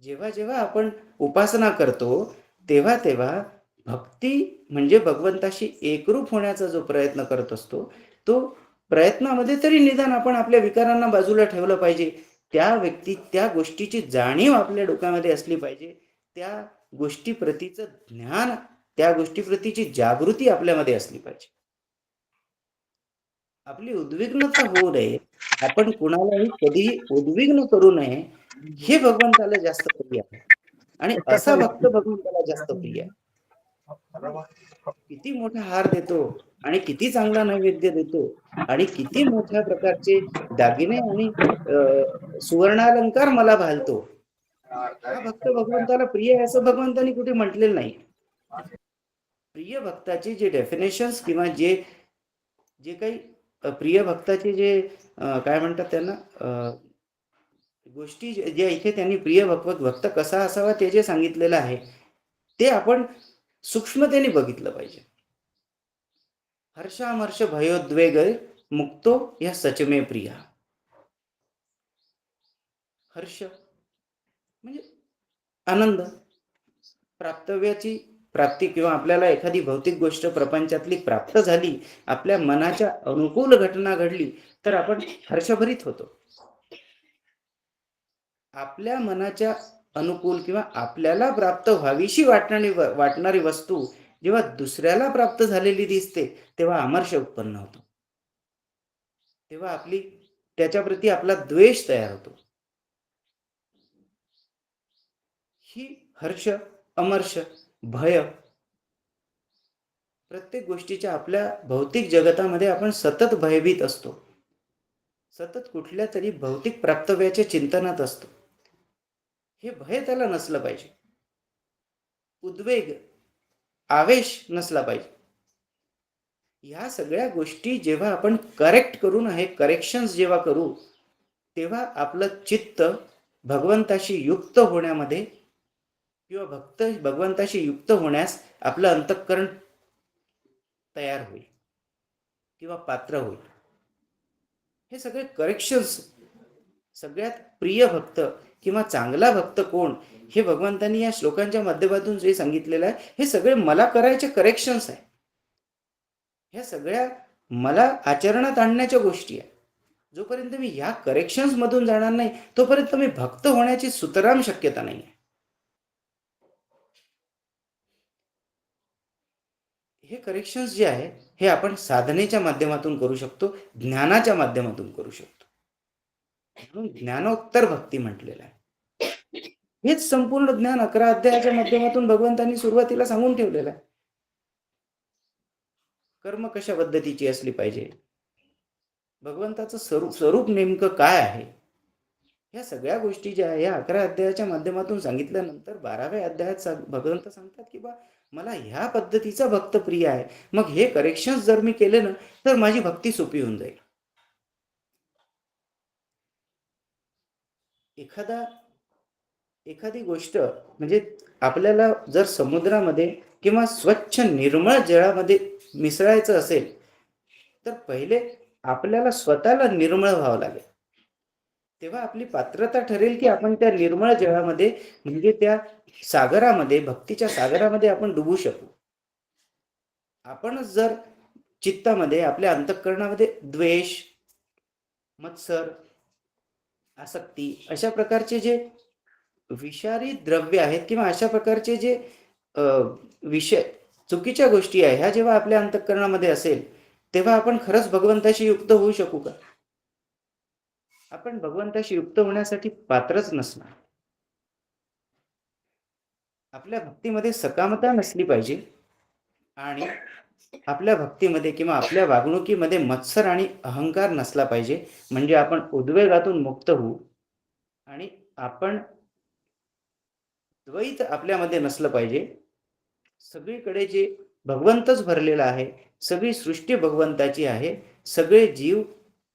जेव्हा जेव्हा आपण उपासना करतो तेव्हा तेव्हा भक्ती म्हणजे भगवंताशी एकरूप होण्याचा जो प्रयत्न करत असतो, तो प्रयत्नामध्ये तरी निदान आपण आपल्या विकारांना बाजूला ठेवलं पाहिजे. त्या गोष्टीची जाणीव आपल्या डोक्यामध्ये असली पाहिजे. त्या गोष्टीप्रतीचं ज्ञान, त्या गोष्टीप्रतीची जागृती आपल्यामध्ये असली पाहिजे. आपली उद्विग्नता होऊ नये, आपण कुणालाही कधीही उद्विग्न करू नये, हे भगवंताला जास्त प्रिय आहे आणि असा भक्त भगवंताला जास्त प्रिय आहे. किती मोठा हार देतो आणि किती चांगला नैवेद्य देतो आणि किती मोठ्या प्रकारचे दागिने आणि सुवर्णालंकार मला घालतो, हा भक्त भगवंताला प्रिय आहे असं भगवंतानी कुठे म्हटलेलं नाही. प्रिय भक्ताचे जे डेफिनेशन्स किंवा जे जे काही प्रिय भक्ताचे जे काय म्हणतात त्यांना गोष्टी ज्या इथे त्यांनी प्रिय भक्त कसा असावा ते जे सांगितलेलं आहे ते आपण सूक्ष्मतेने बघितलं पाहिजे. हर्षामर्ष भयोद्वेग मुक्तो या सचमे प्रिया. हर्ष म्हणजे आनंद, प्राप्तव्याची प्राप्ती किंवा आपल्याला एखादी भौतिक गोष्ट प्रपंचातली प्राप्त झाली, आपल्या मनाच्या अनुकूल घटना घडली तर आपण हर्षभरीत होतो. आपल्या मनाच्या अनुकूल किंवा आपल्याला प्राप्त व्हावीशी वाटणारी वस्तू जेव्हा दुसऱ्याला प्राप्त झालेली दिसते तेव्हा अमर्ष उत्पन्न होतो. तेव्हा त्याच्याप्रती आपला द्वेष तयार होतो. ही हर्ष, अमर्ष, भय, प्रत्येक गोष्टीच्या आपल्या भौतिक जगतामध्ये आपण सतत भयभीत असतो. सतत कुठल्या तरी भौतिक प्राप्तव्याच्या चिंतनात असतो. हे भय त्याला नसलं पाहिजे. उद्वेग, आवेश नसला पाहिजे. ह्या सगळ्या गोष्टी जेव्हा आपण करेक्ट करून आहे करेक्शन्स जेव्हा करू तेव्हा आपलं चित्त भगवंताशी युक्त होण्यामध्ये किंवा भगवंताशी युक्त होण्यास आपलं अंतःकरण तयार होईल किंवा पात्र होईल. हे सगळे करेक्शन्स, सगळ्यात प्रिय भक्त किंवा चांगला भक्त कोण हे भगवंतांनी या श्लोकांच्या माध्यमातून जे सांगितलेलं आहे हे सगळे मला करायचे करेक्शन्स आहे. ह्या सगळ्या मला आचरणात आणण्याच्या गोष्टी आहे. जोपर्यंत मी ह्या करेक्शन्स मधून जाणार नाही तोपर्यंत मी भक्त होण्याची सुतराम शक्यता नाही आहे. हे करेक्शन्स जे आहे हे आपण साधनेच्या माध्यमातून करू शकतो, ज्ञानाच्या माध्यमातून करू शकतो. म्हणून ज्ञानोत्तर भक्ती म्हटलेलं आहे. हेच संपूर्ण ज्ञान 11 अध्यायाच्या माध्यमातून भगवंतांनी सुरुवातीला सांगून ठेवलेलं आहे. कर्म कशा पद्धतीची असली पाहिजे, भगवंताचं स्वरूप नेमकं काय आहे, ह्या सगळ्या गोष्टी ज्या आहे या 11 अध्यायाच्या माध्यमातून सांगितल्यानंतर 12व्या अध्यायात भगवंत सांगतात की बा मला ह्या पद्धतीचा भक्त प्रिय आहे. मग हे करेक्शन्स जर मी केले ना तर माझी भक्ती सोपी होऊन जाईल. एखादी गोष्ट म्हणजे आपल्याला जर समुद्रामध्ये किंवा स्वच्छ निर्मळ जळामध्ये मिसळायचं असेल तर पहिले आपल्याला स्वतःला निर्मळ व्हावं लागेल. तेव्हा आपली पात्रता ठरेल की आपण त्या निर्मळ जळामध्ये म्हणजे त्या सागरामध्ये, भक्तीच्या सागरामध्ये आपण डुबू शकू. आपणच जर चित्तामध्ये, आपल्या अंतःकरणामध्ये द्वेष, मत्सर, आसक्ती अशा प्रकारचे जे विषारी द्रव्य आहेत किंवा अशा प्रकारचे जे विषय चुकीच्या गोष्टी आहे ह्या जेव्हा आपल्या अंतःकरणामध्ये असेल तेव्हा आपण खरंच भगवंताशी युक्त होऊ शकू का? आपण भगवंताशी युक्त होण्यासाठी पात्रच नसणार. आपल्या भक्तीमध्ये सकामता नसली पाहिजे आणि आपल्या भक्तीमध्ये किंवा आपल्या वागणुकीमध्ये मत्सर आणि अहंकार नसला पाहिजे. म्हणजे आपण उद्वेगातून मुक्त होऊ आणि आपण द्वैत आपल्यामध्ये नसलं पाहिजे. सगळीकडे जे भगवंतच भरलेला आहे, सगळी सृष्टी भगवंताची आहे, सगळे जीव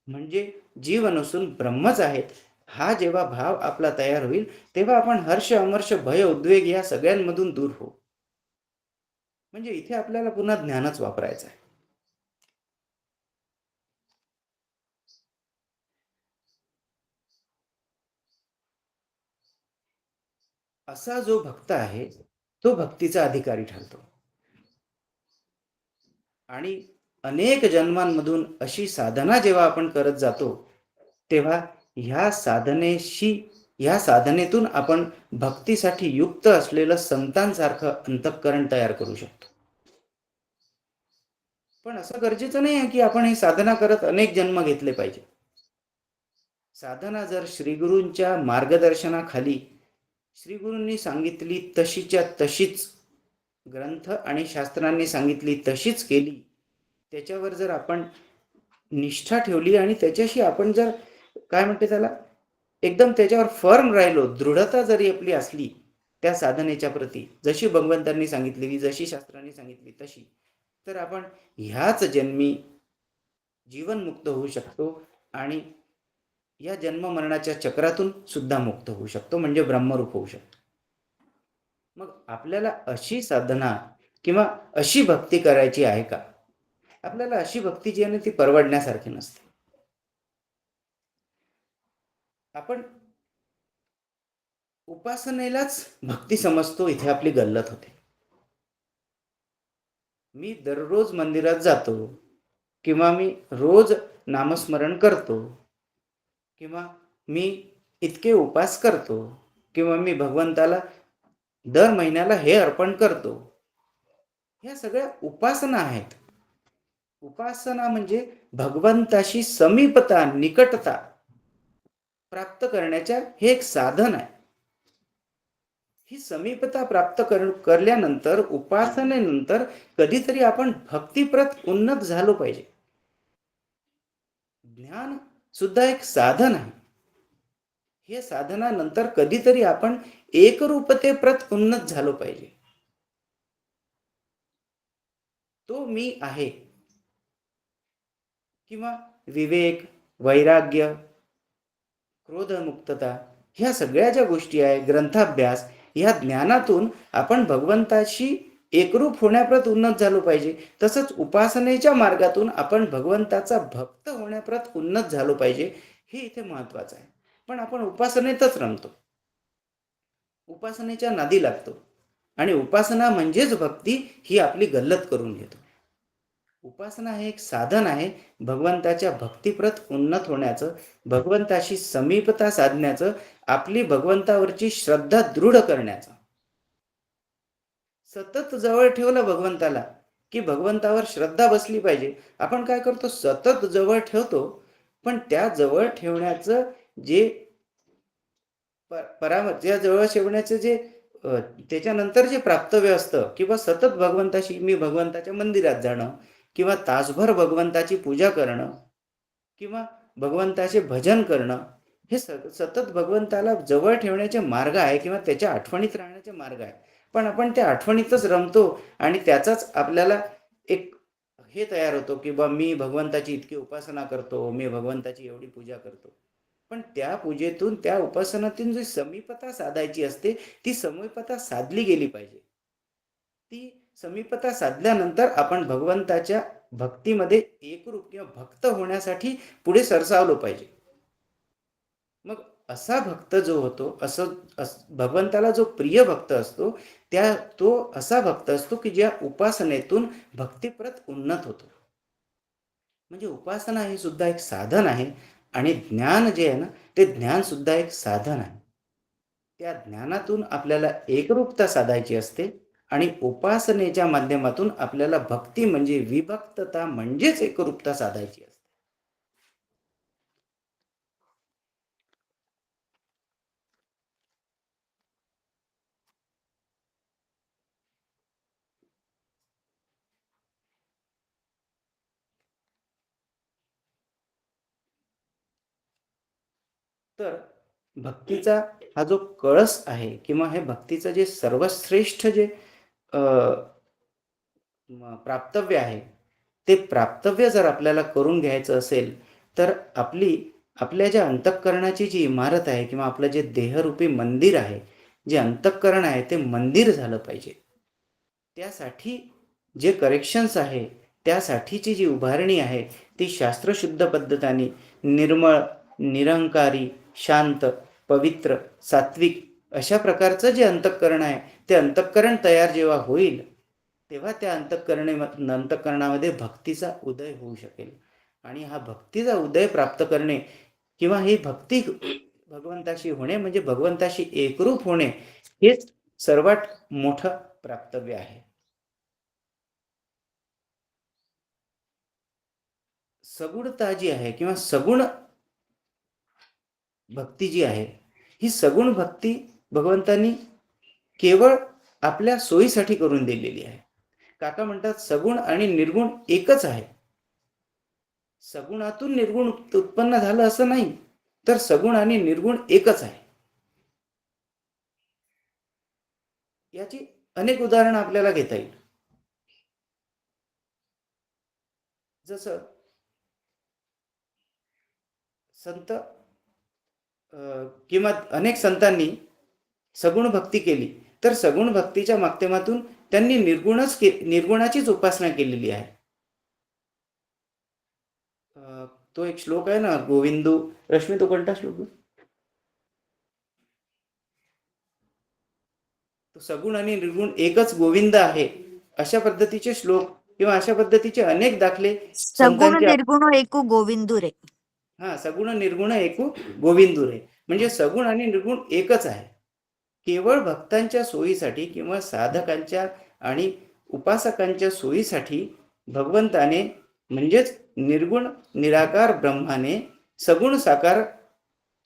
म्हणजे जीव नसून ब्रह्मच आहेत. हा जेव्हा भाव आपला तयार होईल तेव्हा आपण हर्ष अमर्ष भय उद्वेग या सगळ्यांमधून दूर होऊ. म्हणजे इथे आपल्याला पुन्हा ज्ञानच वापरायचं आहे. असा जो भक्त आहे तो भक्तीचा अधिकारी ठरतो आणि अनेक जन्मांमधून अशी साधना जेव्हा आपण करत जातो तेव्हा ह्या साधनेतून आपण भक्तीसाठी युक्त असलेलं संतांसारखं अंतःकरण तयार करू शकतो. पण असं गरजेचं नाही आहे की आपण ही साधना करत अनेक जन्म घेतले पाहिजे. साधना जर श्रीगुरूंच्या मार्गदर्शनाखाली श्रीगुरूंनी सांगितली तशीच्या तशीच ग्रंथ आणि शास्त्रांनी सांगितली तशीच केली, त्याच्यावर जर आपण निष्ठा ठेवली आणि त्याच्याशी आपण जर काय म्हणते त्याला एकदम त्याच्यावर फर्म राहिलो, दृढता जरी आपली असली त्या साधनेच्या प्रती, जशी भगवंतांनी सांगितलेली, जशी शास्त्रांनी सांगितली तशी, तर आपण ह्याच जन्मी जीवनमुक्त होऊ शकतो आणि या जन्म मरणाच्या चक्रातून सुद्धा मुक्त होऊ शकतो, म्हणजे ब्रह्मरूप होऊ शकतो. मग आपल्याला अशी साधना किंवा अशी भक्ती करायची आहे का? आपल्याला अशी भक्ती जी आहे ना ती परवडण्यासारखी नसते. आपण उपासनेलाच भक्ती समजतो, इथे आपली गल्लत होते. मी दररोज मंदिरात जातो किंवा मी रोज नामस्मरण करतो किंवा मी इतके उपास करतो किंवा मी भगवंताला दर महिन्याला हे अर्पण करतो, ह्या सगळ्या उपासना आहेत. उपासना म्हणजे भगवंताशी समीपता, निकटता प्राप्त करण्याच्या हे एक साधन आहे. ही समीपता प्राप्त करल्यानंतर उपासनेनंतर कधीतरी आपण भक्तिप्रत उन्नत झालो पाहिजे. ज्ञान सुद्धा एक साधन आहे. हे साधनानंतर कधीतरी आपण एकरूपतेप्रत उन्नत झालो पाहिजे. तो मी आहे किंवा विवेक, वैराग्य, क्रोधमुक्तता, ह्या सगळ्या ज्या गोष्टी आहे, ग्रंथाभ्यास, ह्या ज्ञानातून आपण भगवंताशी एकरूप होण्याप्रत उन्नत झालो पाहिजे. तसंच उपासनेच्या मार्गातून आपण भगवंताचा भक्त होण्याप्रत उन्नत झालो पाहिजे. हे इथे महत्वाचं आहे. पण आपण उपासनेतच रमतो, उपासनेच्या नादी लागतो आणि उपासना म्हणजेच भक्ती ही आपली गल्लत करून घेतो. उपासना हे एक साधन आहे भगवंताच्या भक्तिप्रत उन्नत होण्याचं, भगवंताशी समीपता साधण्याचं, आपली भगवंतावरची श्रद्धा दृढ करण्याचं. सतत जवळ ठेवलं भगवंताला की भगवंतावर श्रद्धा बसली पाहिजे. आपण काय करतो, सतत जवळ ठेवतो, पण त्या जवळ ठेवण्याचं जे ज्या जवळ ठेवण्याचं जे त्याच्यानंतर जे प्राप्तव्य असतं किंवा सतत भगवंताशी, मी भगवंताच्या मंदिरात जाणं किंवा तासभर भगवंताची पूजा करणं किंवा भगवंताचे भजन करणं, हे सतत भगवंताला जवळ ठेवण्याचे मार्ग आहे किंवा त्याच्या आठवणीत राहण्याचे मार्ग आहे. पण आपण त्या आठवणीतच रमतो आणि त्याचाच आपल्याला एक हे तयार होतो की बा मी भगवंताची इतकी उपासना करतो, मी भगवंताची एवढी पूजा करतो. पण त्या पूजेतून, त्या उपासनातून जी समीपता साधायची असते ती समीपता साधली गेली पाहिजे. ती समीपता साधल्यानंतर आपण भगवंताच्या भक्तीमध्ये एकरूप किंवा भक्त होण्यासाठी पुढे सरसावलो पाहिजे. मग असा भक्त जो होतो, असं भगवंताला जो प्रिय भक्त असतो, तो असा भक्त असतो की ज्या उपासनेतून भक्तिप्रत उन्नत होतो. म्हणजे उपासना हे सुद्धा एक साधन आहे आणि ज्ञान जे आहे ना, ते ज्ञान सुद्धा एक साधन आहे. त्या ज्ञानातून आपल्याला एकरूपता साधायची असते आणि उपासनेच्या माध्यमातून आपल्याला भक्ती म्हणजे विभक्तता म्हणजेच एकरूपता साधायची असते. तर भक्तीचा हा जो कळस आहे किंवा हे भक्तीचं जे सर्वश्रेष्ठ जे अ, प्राप्तव्य आहे, ते प्राप्तव्य जर आपल्याला करून घ्यायचं असेल, तर आपल्या ज्या अंतःकरणाची जी इमारत आहे किंवा आपलं जे देहरूपी मंदिर आहे, जे अंतःकरण आहे ते मंदिर झालं पाहिजे. त्यासाठी जे करेक्शन्स आहे, त्यासाठीची जी उभारणी आहे, ती शास्त्रशुद्ध पद्धतीने निर्मळ, निरंकारी, शांत, पवित्र, सात्विक अशा प्रकारचं जे अंतःकरण आहे, ते अंतःकरण तयार जेव्हा होईल, तेव्हा त्या अंतःकरणामध्ये भक्तीचा उदय होऊ शकेल. आणि हा भक्तीचा उदय प्राप्त करणे किंवा ही भक्ती भगवंताशी होणे म्हणजे भगवंताशी एकरूप होणे, हेच सर्वात मोठं प्राप्तव्य आहे. सगुणता जी आहे किंवा सगुण भक्ती जी आहे, ही सगुण भक्ती भगवंतांनी केवळ आपल्या सोयीसाठी करून दिलेली आहे. काका म्हणतात सगुण आणि निर्गुण एकच आहे. सगुणातून निर्गुण उत्पन्न झालं असं नाही, तर सगुण आणि निर्गुण एकच आहे. याची अनेक उदाहरणं आपल्याला घेता येईल. जसं संत किंवा अनेक संतांनी सगुण भक्ती केली, तर सगुण भक्तीच्या माध्यमातून त्यांनी निर्गुणाचीच उपासना केलेली आहे. तो एक श्लोक आहे ना, गोविंदू. रश्मी, तो कोणता श्लोक? तो सगुण आणि निर्गुण एकच गोविंद आहे, अशा पद्धतीचे श्लोक किंवा अशा पद्धतीचे अनेक दाखले सगुण संतांचे. निर्गुण एकू गोविंदुरे. हा, सगुण निर्गुण एकू गोविंदुरे, म्हणजे सगुण आणि निर्गुण एकच आहे. केवळ भक्तांच्या सोयीसाठी किंवा साधकांच्या आणि उपासकांच्या सोयीसाठी भगवंताने म्हणजेच निर्गुण निराकार ब्रह्माने सगुण साकार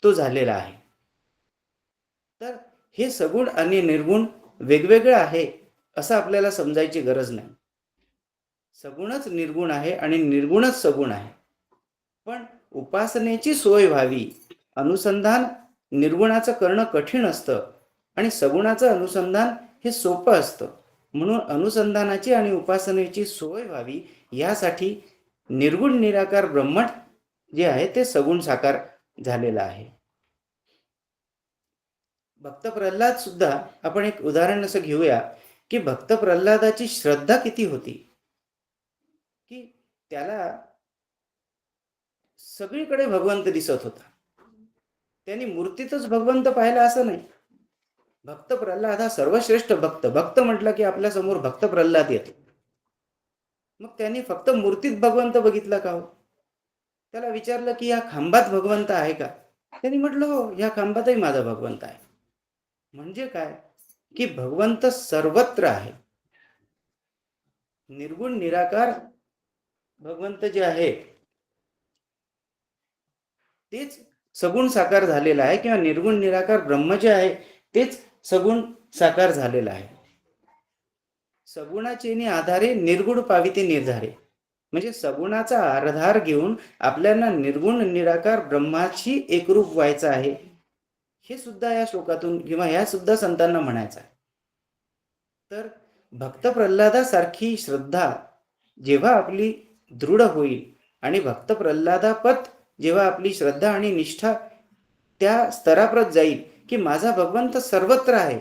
तो झालेला आहे. तर हे सगुण आणि निर्गुण वेगवेगळं आहे असं आपल्याला समजायची गरज नाही. सगुणच निर्गुण आहे आणि निर्गुणच सगुण आहे. पण उपासनेची सोय व्हावी, अनुसंधान निर्गुणाचं करणं कठीण असतं आणि सगुणाचं अनुसंधान हे सोपं असतं. म्हणून अनुसंधानाची आणि उपासनेची सोय व्हावी यासाठी निर्गुण निराकार ब्रह्मट जे आहे ते सगुण साकार झालेलं आहे. भक्त प्रल्हाद सुद्धा आपण एक उदाहरण असं घेऊया की भक्त प्रल्हादाची श्रद्धा किती होती की त्याला सगळीकडे भगवंत दिसत होता. त्यांनी मूर्तीतच भगवंत पाहिला असं नाही. भक्त प्रल्हाद हा सर्वश्रेष्ठ भक्त म्हटलं की आपल्या समोर भक्त प्रल्हाद येतो. मग त्यांनी फक्त मूर्तीत भगवंत बघितला का हो? त्याला विचारलं की या खांबात भगवंत आहे का? त्यांनी म्हटलं हो, या खांबातही माझा भगवंत आहे. म्हणजे काय की भगवंत सर्वत्र आहे. निर्गुण निराकार भगवंत जे आहे तेच सगुण साकार झालेला आहे किंवा निर्गुण निराकार ब्रह्म जे आहे तेच सगुण साकार झालेला आहे. सगुणाचेनी आधारे निर्गुण पाविते निर्धारे, म्हणजे सगुणाचा आधार घेऊन आपल्याला निर्गुण निराकार ब्रह्माची एकरूप व्हायचं आहे. हे सुद्धा या श्लोकातून किंवा या सुद्धा संतांना म्हणायचं आहे. तर भक्त प्रल्हादासारखी श्रद्धा जेव्हा आपली दृढ होईल आणि भक्त प्रल्हादापत जेव्हा आपली श्रद्धा आणि निष्ठा त्या स्तराप्रत जाईल की माझा भगवंत सर्वत्र आहे,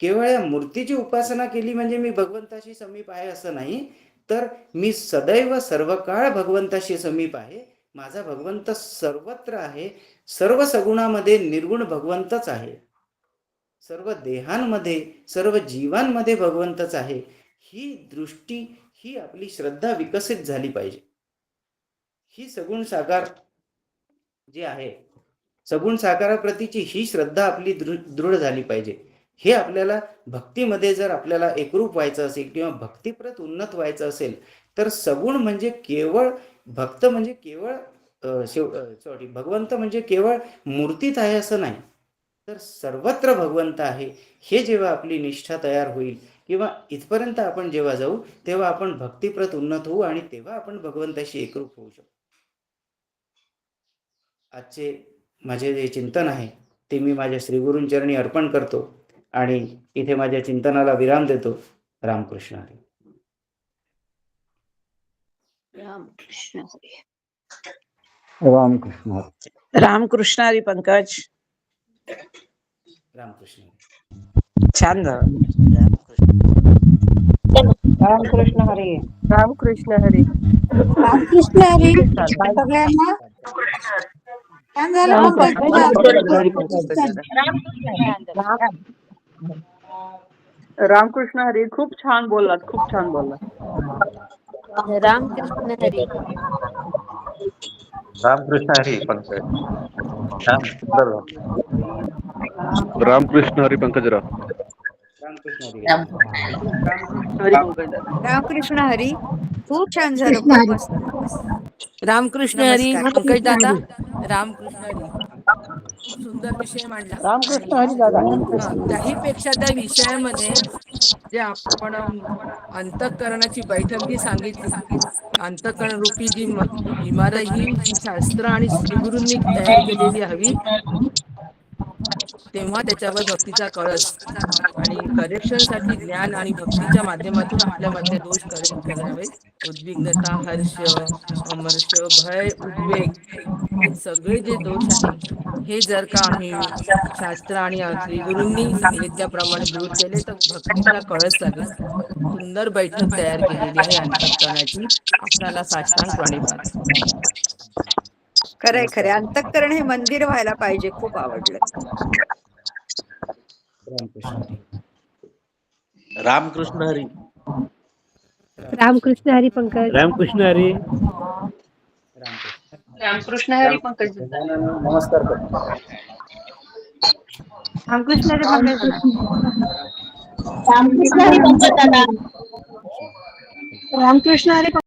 केवळ या मूर्तीची उपासना केली म्हणजे मी भगवंताशी समीप आहे असं नाही, तर मी सदैव सर्व काळ भगवंताशी समीप आहे. माझा भगवंत सर्वत्र आहे. सर्व सगुणामध्ये निर्गुण भगवंतच आहे. सर्व देहांमध्ये सर्व जीवांमध्ये भगवंतच आहे. ही दृष्टी, ही आपली श्रद्धा विकसित झाली पाहिजे. ही सगुण साकार जे आहे, सगुण साकाराप्रतीची ही श्रद्धा आपली दृढ झाली पाहिजे. हे आपल्याला भक्तीमध्ये जर आपल्याला एकरूप व्हायचं असेल किंवा भक्तिप्रत उन्नत व्हायचं असेल, तर सगुण म्हणजे केवळ भक्त म्हणजे केवळ भगवंत म्हणजे केवळ मूर्तीत आहे असं नाही, तर सर्वत्र भगवंत आहे. हे जेव्हा आपली निष्ठा तयार होईल किंवा इथपर्यंत आपण जेव्हा जाऊ, तेव्हा आपण भक्तिप्रत उन्नत होऊ आणि तेव्हा आपण भगवंताशी एकरूप होऊ शकतो. आजचे माझे जे चिंतन आहे ते मी माझ्या श्रीगुरूंचरणी अर्पण करतो आणि इथे माझ्या चिंतनाला विराम देतो. रामकृष्ण हरी. रामकृष्ण हरी. रामकृष्ण हरी. रामकृष्ण हरी पंकज. रामकृष्ण हरी. छान झालं. रामकृष्ण हरी. रामकृष्ण हरी. रामकृष्ण हरी. सगळ्यांना छान झालं रामकृष्ण हरी. खूप छान बोललात, खूप छान बोललात. रामकृष्ण हरी. रामकृष्ण हरी पंकज. छान सुंदर झालं. रामकृष्ण हरी पंकजराव. रामकृष्ण हरी. रामकृष्ण हरी. खूप छान झालं. खूप मस्त. रामकृष्ण हरी नमस्कार. पंकज दादा. रामकृष्ण हरी. सुंदर विषय मांडला. रामकृष्ण हरी दादा. त्याही पेक्षा त्या विषयामध्ये जे आपण अंतःकरणाची बैठक जी सांगितली, अंतःकरण रूपी जी इमारत ही शास्त्र आणि श्रीगुरूंनी तयार केलेली हवी, तेव्हा त्याच्यावर भक्तीचा कळस आणि करेक्शन साठी ज्ञान आणि भक्तीच्या माध्यमातून आपल्यामधले दोष करेक्ट करावे. उद्विग्नता, हर्ष, अमर्ष, भय, उद्वेग हे सगळे जे दोष आहे, हे जर का आम्ही शास्त्र आणि श्रीगुरूंनी सांगितल्याप्रमाणे दूर केले तर भक्तीचा कळस लागेल. सुंदर बैठक तयार केलेली आहे अंतःकरणाची. आपल्याला साष्टांग प्रणिपात. खरंय खरंय. अंतःकरण हे मंदिर व्हायला पाहिजे. खूप आवडलं. रामकृष्ण हरी. रामकृष्ण हरी. रामकृष्ण हरी पंकज. रामकृष्ण हरी. रामकृष्ण हरी पंकज. नमस्कार करतो. रामकृष्ण हरी पंकज. रामकृष्ण हरी पंकज दादा. रामकृष्ण हरी.